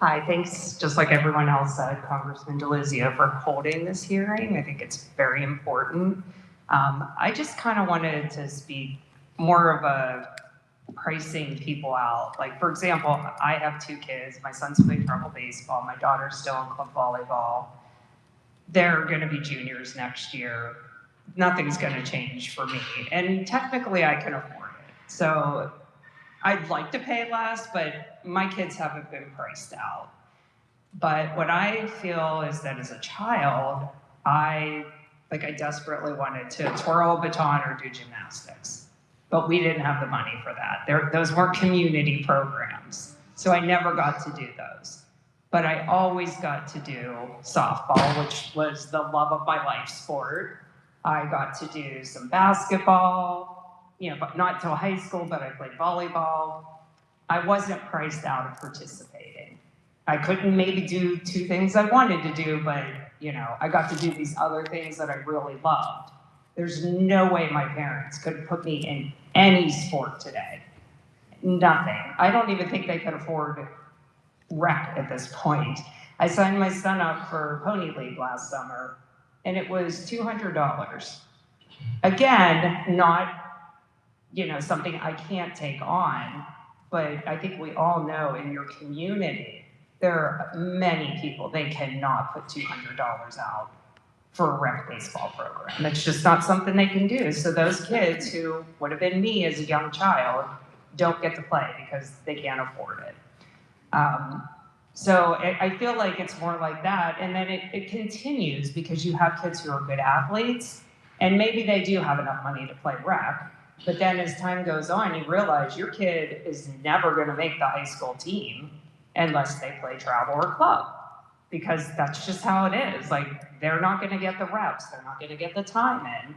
Speaker 10: Hi, thanks, just like everyone else said, Congressman Deluzio, for holding this hearing. I think it's very important. I just kind of wanted to speak more of a pricing people out. Like, for example, I have 2 kids. My son's playing travel baseball. My daughter's still in club volleyball. They're going to be juniors next year. Nothing's going to change for me. And technically, I can afford it. So I'd like to pay less, but my kids haven't been priced out. But what I feel is that as a child, I desperately wanted to twirl a baton or do gymnastics. But we didn't have the money for that. Those weren't community programs. So I never got to do those. But I always got to do softball, which was the love of my life sport. I got to do some basketball, but not till high school, but I played volleyball. I wasn't priced out of participating. I couldn't maybe do 2 things I wanted to do, but, I got to do these other things that I really loved. There's no way my parents could put me in any sport today. Nothing. I don't even think they could afford rec at this point. I signed my son up for Pony League last summer, and it was $200. Again, not, something I can't take on, but I think we all know in your community, there are many people, they cannot put $200 out for a rec baseball program. It's just not something they can do. So those kids who would have been me as a young child don't get to play because they can't afford it. So I feel like it's more like that. And then it continues because you have kids who are good athletes and maybe they do have enough money to play rec. But then as time goes on, you realize your kid is never going to make the high school team unless they play travel or club, because that's just how it is. Like, they're not going to get the reps. They're not going to get the time in.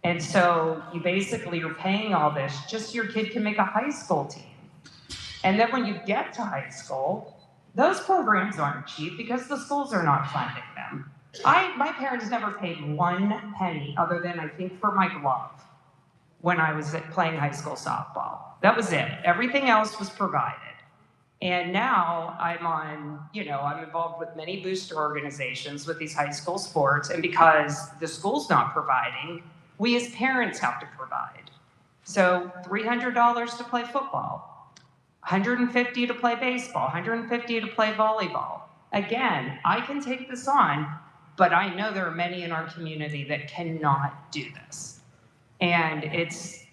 Speaker 10: And so you're paying all this just so your kid can make a high school team. And then when you get to high school, those programs aren't cheap because the schools are not funding them. My parents never paid 1 penny other than, I think, for my glove when I was playing high school softball. That was it. Everything else was provided. And now I'm involved with many booster organizations with these high school sports. And because the school's not providing, we as parents have to provide. So $300 to play football, $150 to play baseball, $150 to play volleyball. Again, I can take this on, but I know there are many in our community that cannot do this. And it's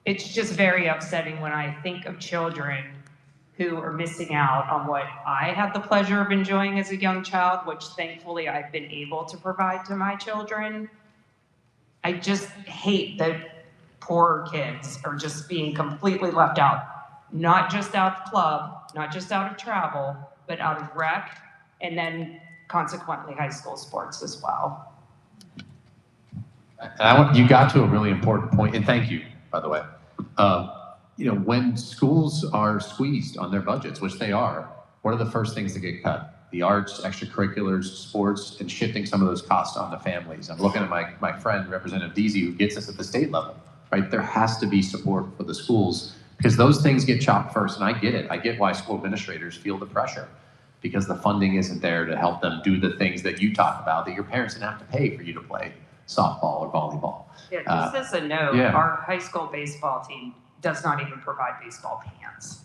Speaker 10: just very upsetting when I think of children who are missing out on what I had the pleasure of enjoying as a young child, which thankfully I've been able to provide to my children. I just hate that poor kids are just being completely left out, not just out of club, not just out of travel, but out of rec, and then consequently high school sports as well.
Speaker 3: You got to a really important point, and thank you, by the way. When schools are squeezed on their budgets, which they are, what are the first things that get cut? The arts, extracurriculars, sports, and shifting some of those costs on the families. I'm looking at my friend, Representative Deasy, who gets us at the state level, right? There has to be support for the schools because those things get chopped first, and I get it. I get why school administrators feel the pressure because the funding isn't there to help them do the things that you talk about that your parents didn't have to pay for you to play softball or volleyball.
Speaker 10: Yeah, just as a note, our high school baseball team does not even provide baseball pants.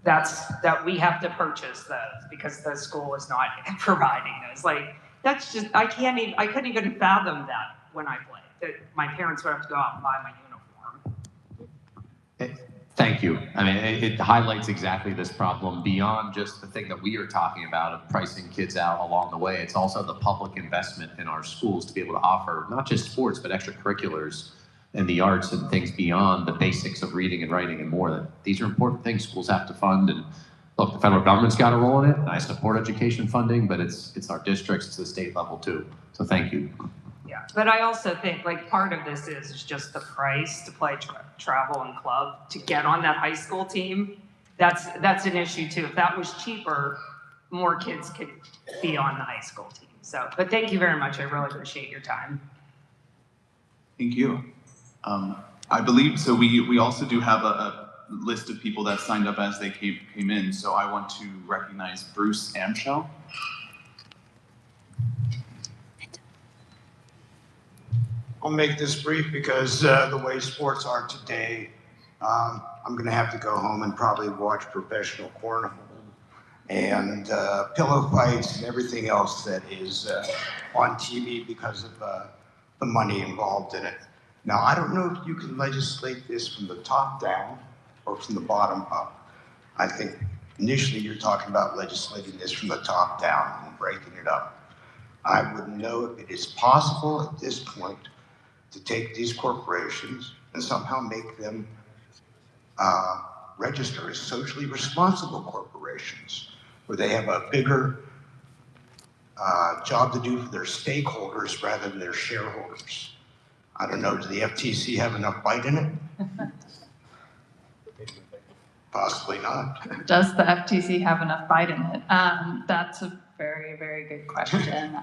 Speaker 10: That we have to purchase those because the school is not providing those. Like, that's just, I couldn't even fathom that when I played, that my parents would have to go out and buy my uniform.
Speaker 3: Thank you. I mean, it highlights exactly this problem beyond just the thing that we are talking about of pricing kids out along the way. It's also the public investment in our schools to be able to offer not just sports, but extracurriculars and the arts and things beyond the basics of reading and writing and more. These are important things schools have to fund. And look, the federal government's got a role in it. And I support education funding, but it's our districts, it's the state level too. So thank you.
Speaker 10: Yeah, but I also think like part of this is just the price to play travel and club to get on that high school team. That's an issue too. If that was cheaper, more kids could be on the high school team. So, but thank you very much. I really appreciate your time.
Speaker 1: Thank you. I believe, so we also do have a list of people that signed up as they came in. So I want to recognize Bruce Amschel.
Speaker 11: I'll make this brief because the way sports are today, I'm going to have to go home and probably watch professional cornhole and pillow fights and everything else that is on TV because of the money involved in it. Now, I don't know if you can legislate this from the top down or from the bottom up. I think initially you're talking about legislating this from the top down and breaking it up. I wouldn't know if it is possible at this point to take these corporations and somehow make them register as socially responsible corporations, where they have a bigger job to do for their stakeholders rather than their shareholders. I don't know, does the FTC have enough bite in it? Possibly not.
Speaker 9: Does the FTC have enough bite in it? That's a very, very good question.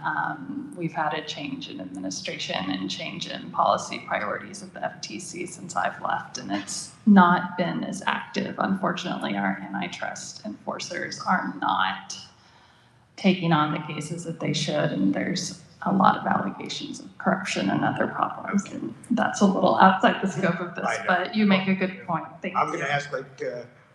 Speaker 9: We've had a change in administration and change in policy priorities of the FTC since I've left, and it's not been as active. Unfortunately, our antitrust enforcers are not taking on the cases that they should, and there's a lot of allegations of corruption and other problems. Okay. And that's a little outside the scope of this, but you make a good point. Thank you.
Speaker 11: I'm going to ask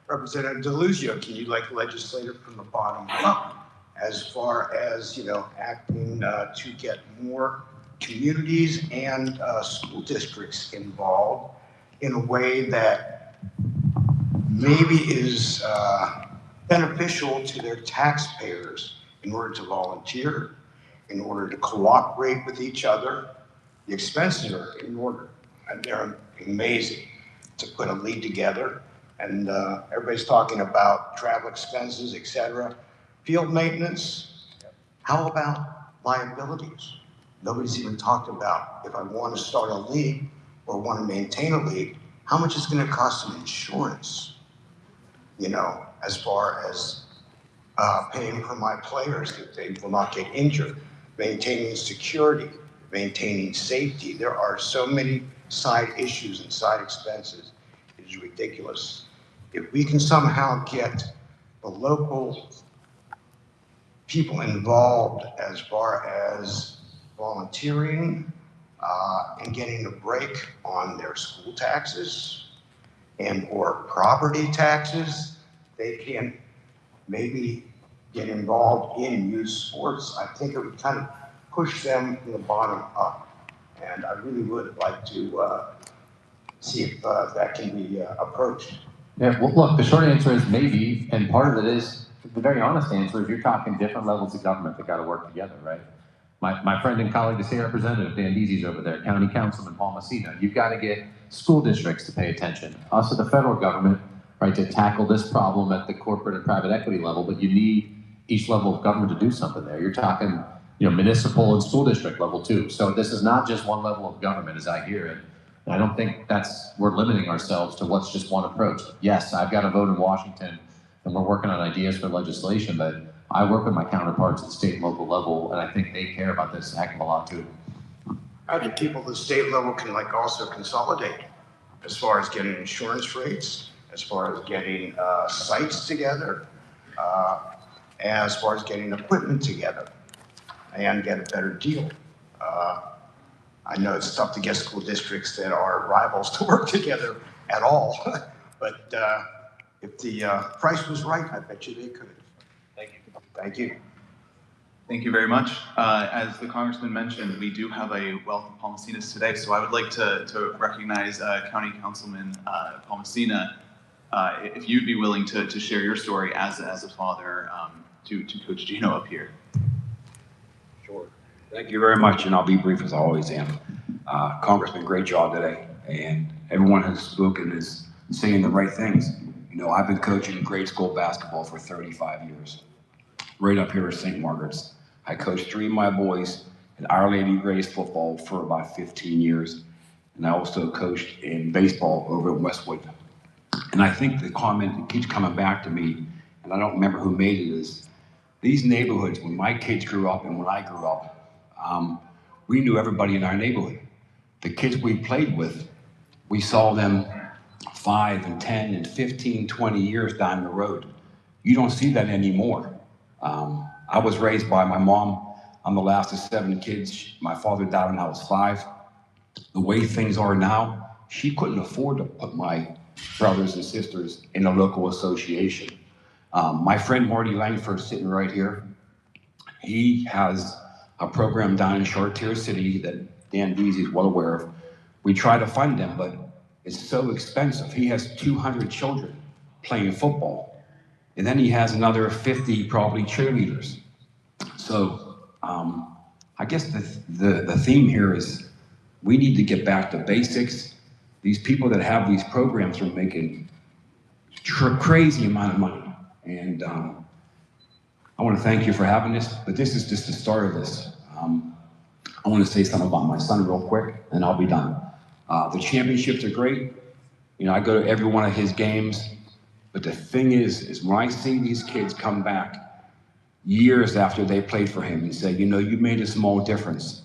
Speaker 11: Representative Deluzio, can you legislate it from the bottom up? as far as, acting to get more communities and school districts involved in a way that maybe is beneficial to their taxpayers in order to volunteer, in order to cooperate with each other. The expenses are in order, and they're amazing to put a league together. And everybody's talking about travel expenses, et cetera. Field maintenance, how about liabilities? Nobody's even talked about, if I want to start a league or want to maintain a league, how much is going to cost some insurance? As far as paying for my players that they will not get injured, maintaining security, maintaining safety. There are so many side issues and side expenses. It is ridiculous. If we can somehow get the local people involved as far as volunteering and getting a break on their school taxes and or property taxes, they can maybe get involved in youth sports. I think it would kind of push them from the bottom up. And I really would like to see if that can be approached.
Speaker 3: Yeah, well, look, the short answer is maybe, and part of it is, the very honest answer is you're talking different levels of government that got to work together, right? My friend and colleague, the state representative, Dan Deasy's over there, County Councilman Paul Messina. You've got to get school districts to pay attention. Us at the federal government, right, to tackle this problem at the corporate and private equity level, but you need each level of government to do something there. You're talking, municipal and school district level too. So this is not just one level of government as I hear it. And I don't think we're limiting ourselves to what's just one approach. Yes, I've got a vote in Washington and we're working on ideas for legislation, but I work with my counterparts at the state and local level, and I think they care about this a heck of a lot too.
Speaker 11: I think people at the state level can also consolidate as far as getting insurance rates, as far as getting sites together, as far as getting equipment together and get a better deal. I know it's tough to get school districts that are rivals to work together at all, but if the price was right, I bet you they could.
Speaker 3: Thank you.
Speaker 11: Thank you.
Speaker 1: Thank you very much. As the Congressman mentioned, we do have a wealth of Paul Messinas today, so I would like to recognize County Councilman Paul Messina, if you'd be willing to share your story as a father to Coach Gino up here.
Speaker 12: Sure. Thank you very much, and I'll be brief as I always am. Congressman, great job today, and everyone has spoken is saying the right things. I've been coaching grade school basketball for 35 years, right up here at St. Margaret's. I coached 3 of my boys in Our Lady Grace football for about 15 years, and I also coached in baseball over at Westwood. And I think the comment that keeps coming back to me, and I don't remember who made it, is these neighborhoods, when my kids grew up and when I grew up, we knew everybody in our neighborhood. The kids we played with, we saw them 5 and 10 and 15, 20 years down the road. You don't see that anymore. I was raised by my mom. I'm the last of 7 kids. My father died when I was 5. The way things are now, she couldn't afford to put my brothers and sisters in a local association. My friend Marty Langford, sitting right here, he has a program down in Chartier City that Dan Deasy is well aware of. We try to fund them, but it's so expensive. He has 200 children playing football, and then he has another 50 probably cheerleaders. So I guess the theme here is we need to get back to basics. These people that have these programs are making crazy amount of money, and I want to thank you for having this, but this is just the start of this. I want to say something about my son real quick, and I'll be done. The championships are great. I go to every one of his games, but the thing is when I see these kids come back years after they played for him and say, you made a small difference.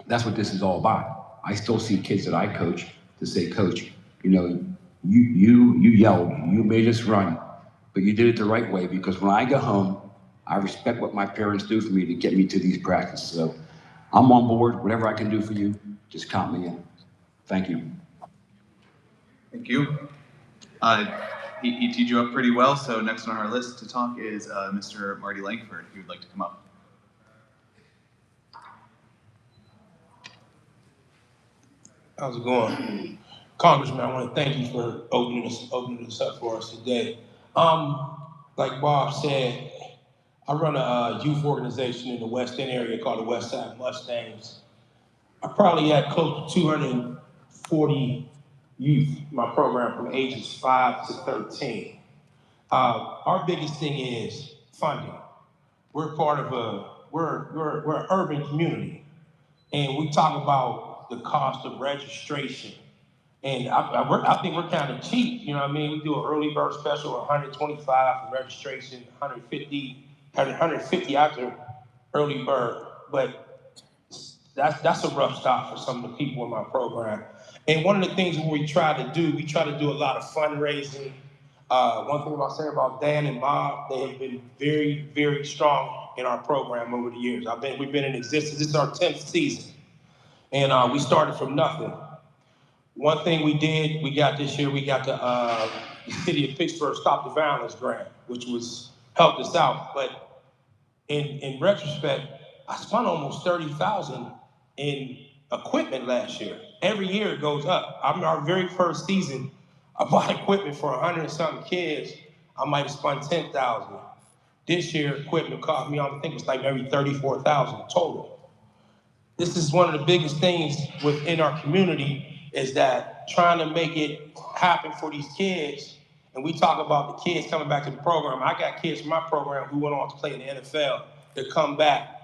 Speaker 12: That's what this is all about. I still see kids that I coach to say, Coach, you yelled, you made us run, but you did it the right way, because when I go home, I respect what my parents do for me to get me to these practices. So I'm on board. Whatever I can do for you, just count me in. Thank you.
Speaker 1: Thank you. He teed you up pretty well, so next on our list to talk is Mr. Marty Langford, if you would like to come up.
Speaker 13: How's it going? Congressman, I want to thank you for opening this up for us today. Like Bob said, I run a youth organization in the West End area called the West Side Mustangs. I probably had close to 240 youth in my program from ages 5 to 13. Our biggest thing is funding. We're part of we're an urban community, and we talk about the cost of registration. And I think we're kind of cheap, you know what I mean? We do an early bird special, 125 for registration, 150 after early bird. But that's a rough stop for some of the people in my program. And one of the things we try to do a lot of fundraising. One thing I'll say about Dan and Bob, they have been very, very strong in our program over the years. We've been in existence. This is our 10th season. And we started from nothing. One thing we got this year, we got the city of Pittsburgh Stop the Violence grant, which helped us out. But in retrospect, I spent almost $30,000 in equipment last year. Every year it goes up. Our very first season, I bought equipment for 100 and something kids. I might have spent $10,000. This year, equipment cost me, I think it was like maybe $34,000 total. This is one of the biggest things within our community, is that trying to make it happen for these kids. And we talk about the kids coming back to the program. I got kids from my program who went on to play in the NFL that come back.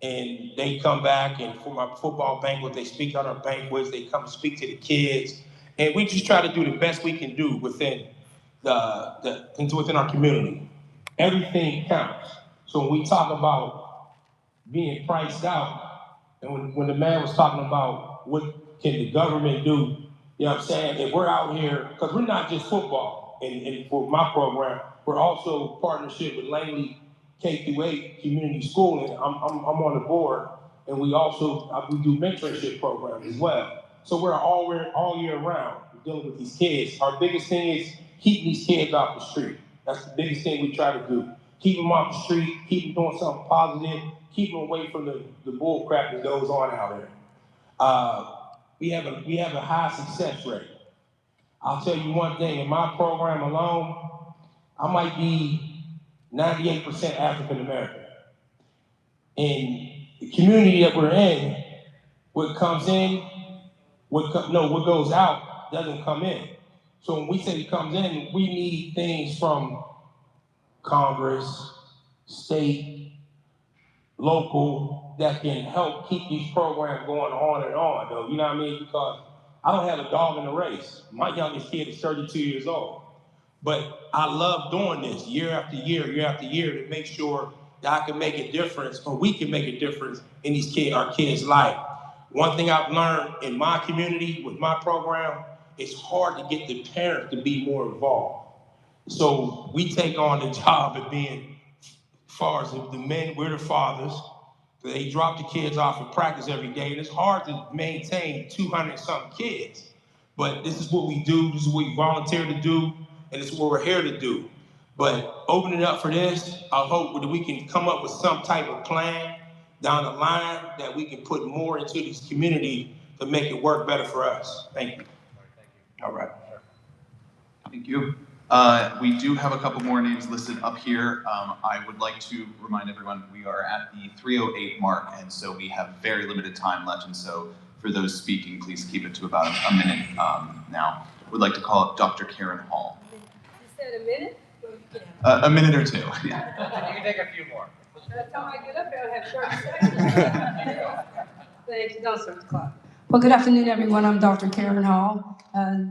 Speaker 13: And they come back, and for my football banquet, they speak on our banquets, they come speak to the kids. And we just try to do the best we can do within within our community. Everything counts. So when we talk about being priced out, and when the man was talking about what can the government do, you know what I'm saying? If we're out here, because we're not just football, and for my program, we're also partnership with Langley K-8 community schooling. I'm on the board, and we do mentorship programs as well. So we're all year round dealing with these kids. Our biggest thing is keeping these kids off the street. That's the biggest thing we try to do. Keep them off the street, keep them doing something positive, keep them away from the bull crap that goes on out there. We have a high success rate. I'll tell you one thing, in my program alone, I might be 98% African American. In the community that we're in, what comes in, what goes out doesn't come in. So when we say it comes in, we need things from Congress, state, local, that can help keep these programs going on and on, though. You know what I mean? Because I don't have a dog in the race. My youngest kid is 32 years old. But I love doing this year after year to make sure that I can make a difference, or we can make a difference in our kids' life. One thing I've learned in my community with my program, it's hard to get the parents to be more involved. So we take on the job of being, as far as the men, we're the fathers. They drop the kids off at practice every day, and it's hard to maintain 200-something kids. But this is what we do, this is what we volunteer to do, and it's what we're here to do. But opening up for this, I hope that we can come up with some type of plan down the line that we can put more into this community to make it work better for us. Thank you. All right.
Speaker 1: Thank you. We do have a couple more names listed up here. I would like to remind everyone we are at the 3:08 mark, and so we have very limited time left. And so for those speaking, please keep it to about a minute now. Would like to call up Dr. Karen Hall.
Speaker 14: You said a minute?
Speaker 1: A minute or two.
Speaker 3: Yeah. You can take a few more.
Speaker 14: By the time I get up there, I'll have 30 seconds. Thank you. Don't start the clock.
Speaker 15: Well, good afternoon, everyone. I'm Dr. Karen Hall.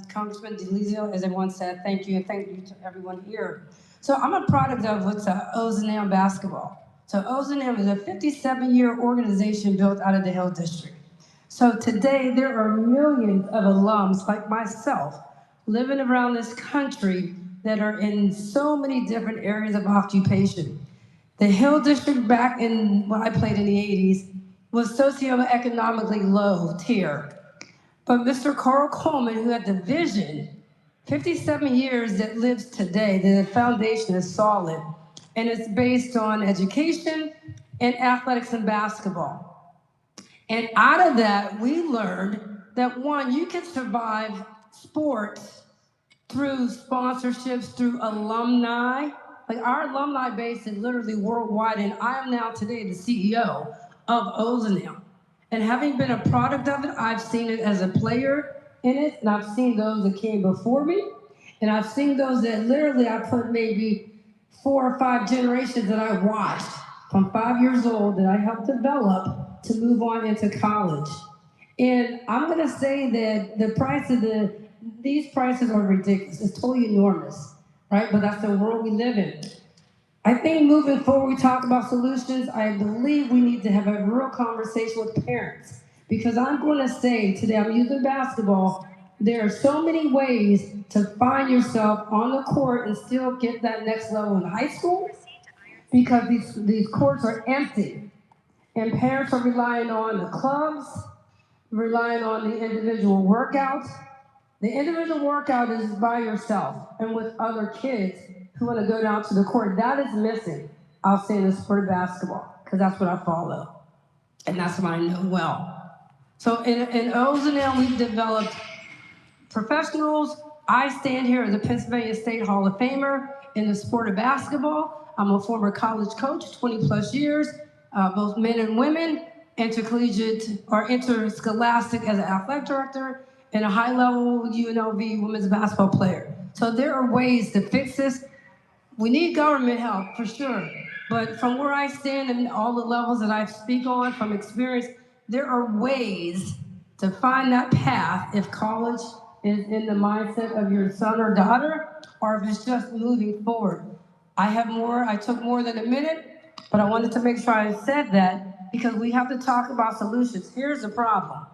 Speaker 15: Congressman Deluzio, as everyone said, thank you, and thank you to everyone here. So I'm a product of what's O&M basketball. So O&M is a 57-year organization built out of the Hill District. So today, there are millions of alums like myself living around this country that are in so many different areas of occupation. The Hill District back in, when I played in the 80s, was socioeconomically low tier. But Mr. Carl Coleman, who had the vision, 57 years that lives today, the foundation is solid, and it's based on education and athletics and basketball. And out of that, we learned that one, you can survive sports through sponsorships, through alumni. Like our alumni base is literally worldwide, and I am now today the CEO of Ozanam. And having been a product of it, I've seen it as a player in it, and I've seen those that came before me, and I've seen those that literally I put maybe 4 or 5 generations that I watched from 5 years old that I helped develop to move on into college. And I'm gonna say that the price of these prices are ridiculous. It's totally enormous, right? But that's the world we live in. I think moving forward, we talk about solutions. I believe we need to have a real conversation with parents, because I'm going to say today, I'm using basketball. There are so many ways to find yourself on the court and still get that next level in high school, because these courts are empty, and parents are relying on the clubs, relying on the individual workouts. The individual workout is by yourself and with other kids who want to go down to the court. That is missing, I'll say, in the sport of basketball, because that's what I follow, and that's what I know well. So in Ozanam, we've developed professionals. I stand here as a Pennsylvania State Hall of Famer in the sport of basketball. I'm a former college coach, 20 plus years, both men and women, intercollegiate or interscholastic as an athletic director, and a high-level UNLV women's basketball player. So there are ways to fix this. We need government help, for sure. But from where I stand and all the levels that I speak on from experience, there are ways to find that path if college is in the mindset of your son or daughter, or if it's just moving forward. I took more than a minute, but I wanted to make sure I said that, because we have to talk about solutions. Here's the problem.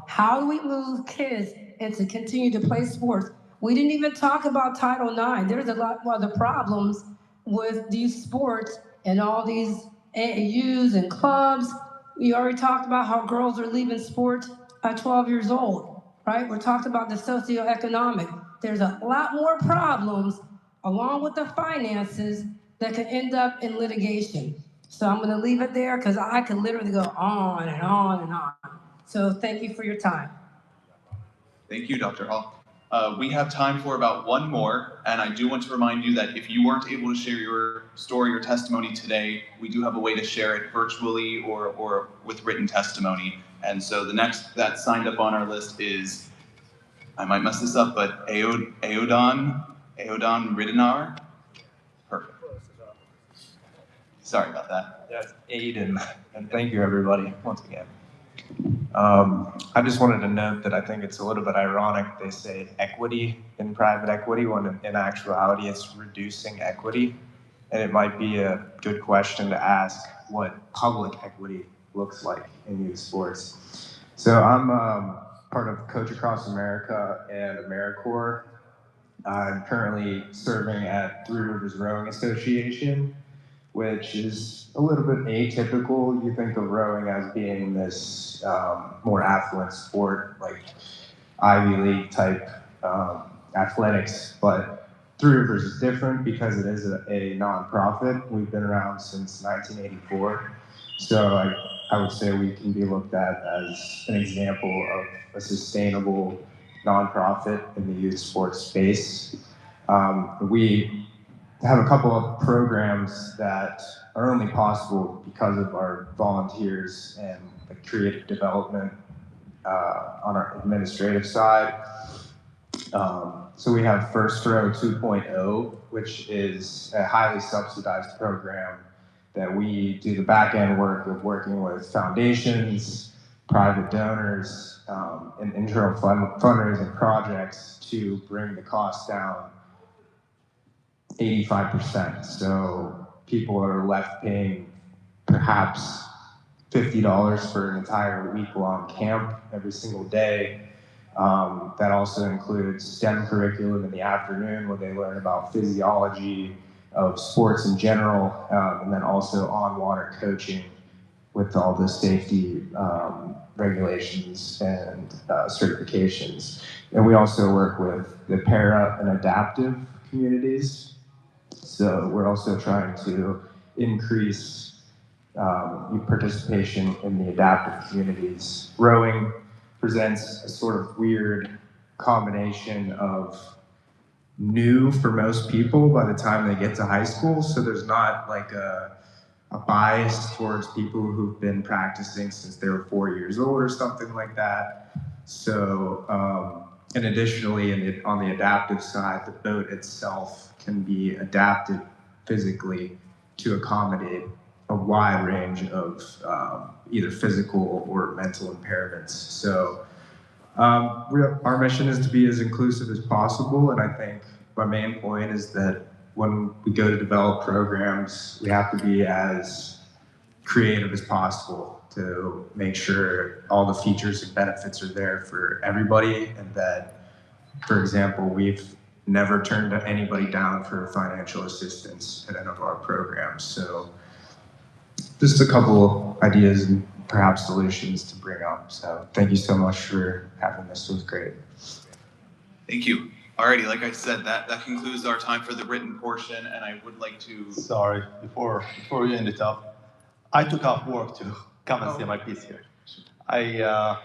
Speaker 15: How do we move kids and to continue to play sports? We didn't even talk about Title IX. There's a lot of other problems with these sports and all these AAUs and clubs. We already talked about how girls are leaving sports at 12 years old, right? We talked about the socioeconomic. There's a lot more problems along with the finances that could end up in litigation. So I'm gonna leave it there, because I could literally go on and on and on. So thank you for your time.
Speaker 1: Thank you, Dr. Hall. We have time for about one more, and I do want to remind you that if you weren't able to share your story or testimony today, we do have a way to share it virtually or with written testimony. And so the next that signed up on our list is, I might mess this up, but Aodon Ridinar. Perfect. Sorry about that.
Speaker 16: Yes, Aiden, and thank you everybody once again. I just wanted to note that I think it's a little bit ironic they say equity in private equity when in actuality it's reducing equity. And it might be a good question to ask what public equity looks like in youth sports. So I'm part of Coach Across America and AmeriCorps. I'm currently serving at Three Rivers Rowing Association, which is a little bit atypical. You think of rowing as being this more affluent sport, like Ivy League type athletics, but Three Rivers is different because it is a nonprofit. We've been around since 1984, so I would say we can be looked at as an example of a sustainable nonprofit in the youth sports space. We have a couple of programs that are only possible because of our volunteers and the creative development on our administrative side. So we have First Row 2.0, which is a highly subsidized program that we do the back end work of working with foundations, private donors, and internal fundraising projects to bring the cost down 85%. So people are left paying perhaps $50 for an entire week-long camp every single day. That also includes STEM curriculum in the afternoon where they learn about physiology of sports in general, and then also on-water coaching with all the safety regulations and certifications. And we also work with the para and adaptive communities. So we're also trying to increase participation in the adaptive communities. Rowing presents a sort of weird combination of new for most people by the time they get to high school. So there's not like a bias towards people who've been practicing since they were 4 years old or something like that. So, and additionally, on the adaptive side, the boat itself can be adapted physically to accommodate a wide range of either physical or mental impairments. So our mission is to be as inclusive as possible, and I think my main point is that when we go to develop programs, we have to be as creative as possible to make sure all the features and benefits are there for everybody, and that, for example, we've never turned anybody down for financial assistance at any of our programs. So just a couple ideas and perhaps solutions to bring up. So thank you so much for having this. It was great.
Speaker 1: Thank you. Alrighty, like I said, that concludes our time for the written portion, and I would like to...
Speaker 7: Sorry, before you end it up, I took off work to come and see my piece here. I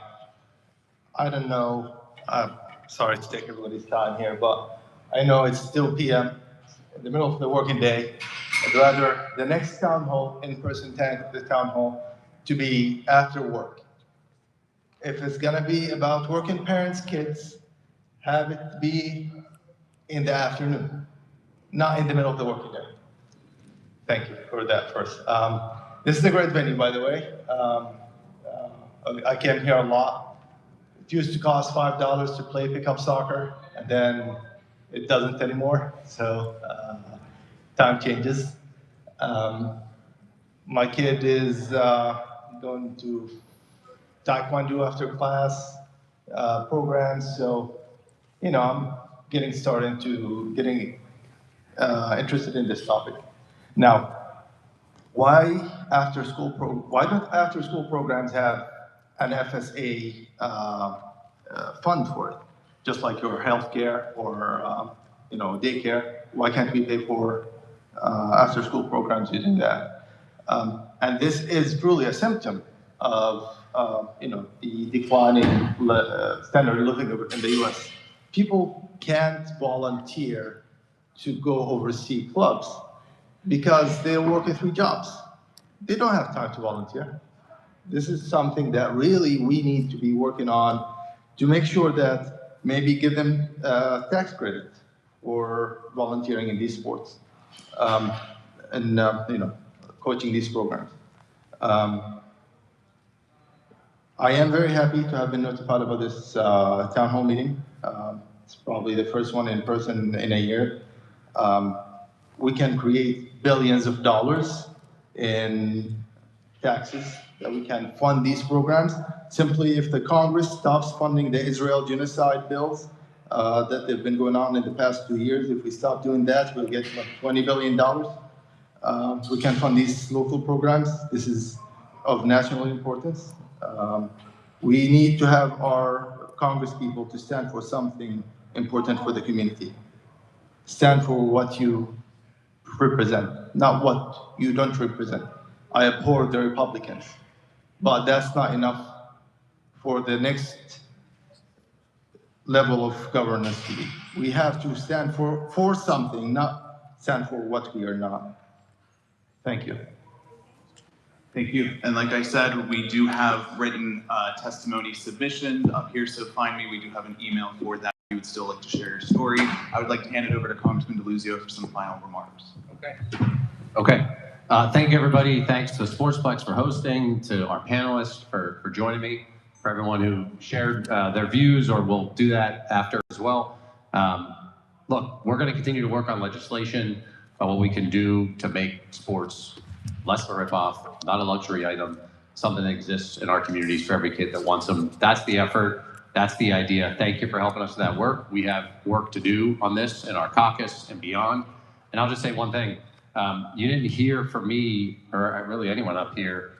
Speaker 7: don't know, sorry to take everybody's time here, but I know it's still PM, in the middle of the working day. I'd rather the next town hall, in-person the town hall, to be after work. If it's gonna be about working parents, kids, have it be in the afternoon, not in the middle of the working day. Thank you for that first. This is a great venue, by the way. I came here a lot. It used to cost $5 to play pickup soccer, and then it doesn't anymore, so time changes. My kid is going to Taekwondo after class programs, so I'm getting interested in this topic. Now, why don't after school programs have an FSA fund for it? Just like your healthcare or daycare, why can't we pay for after school programs using that? And this is truly a symptom of the declining standard of living in the US. People can't volunteer to go oversee clubs because they're working 3 jobs. They don't have time to volunteer. This is something that really we need to be working on to make sure that maybe give them tax credit for volunteering in these sports and coaching these programs. I am very happy to have been notified about this town hall meeting. It's probably the first one in person in a year. We can create billions of dollars in taxes that we can fund these programs. Simply if the Congress stops funding the Israel genocide bills that have been going on in the past 2 years, if we stop doing that, we'll get like $20 billion. We can fund these local programs. This is of national importance. We need to have our Congress people to stand for something important for the community. Stand for what you represent, not what you don't represent. I abhor the Republicans, but that's not enough for the next level of governance to be. We have to stand for something, not stand for what we are not. Thank you.
Speaker 1: Thank you. And like I said, we do have written testimony submissions up here, so find me. We do have an email for that. If you would still like to share your story, I would like to hand it over to Congressman Deluzio for some final remarks.
Speaker 3: Okay. Thank you, everybody. Thanks to Sportsplex for hosting, to our panelists for joining me, for everyone who shared their views or will do that after as well. Look, we're going to continue to work on legislation about what we can do to make sports less of a ripoff, not a luxury item, something that exists in our communities for every kid that wants them. That's the effort. That's the idea. Thank you for helping us with that work. We have work to do on this in our caucus and beyond. And I'll just say one thing. You didn't hear from me, or really anyone up here,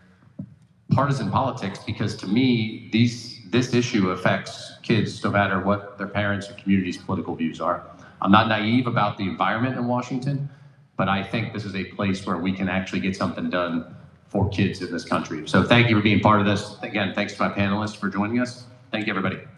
Speaker 3: partisan politics, because to me, this issue affects kids no matter what their parents' or community's political views are. I'm not naive about the environment in Washington, but I think this is a place where we can actually get something done for kids in this country. So thank you for being part of this. Again, thanks to my panelists for joining us. Thank you, everybody.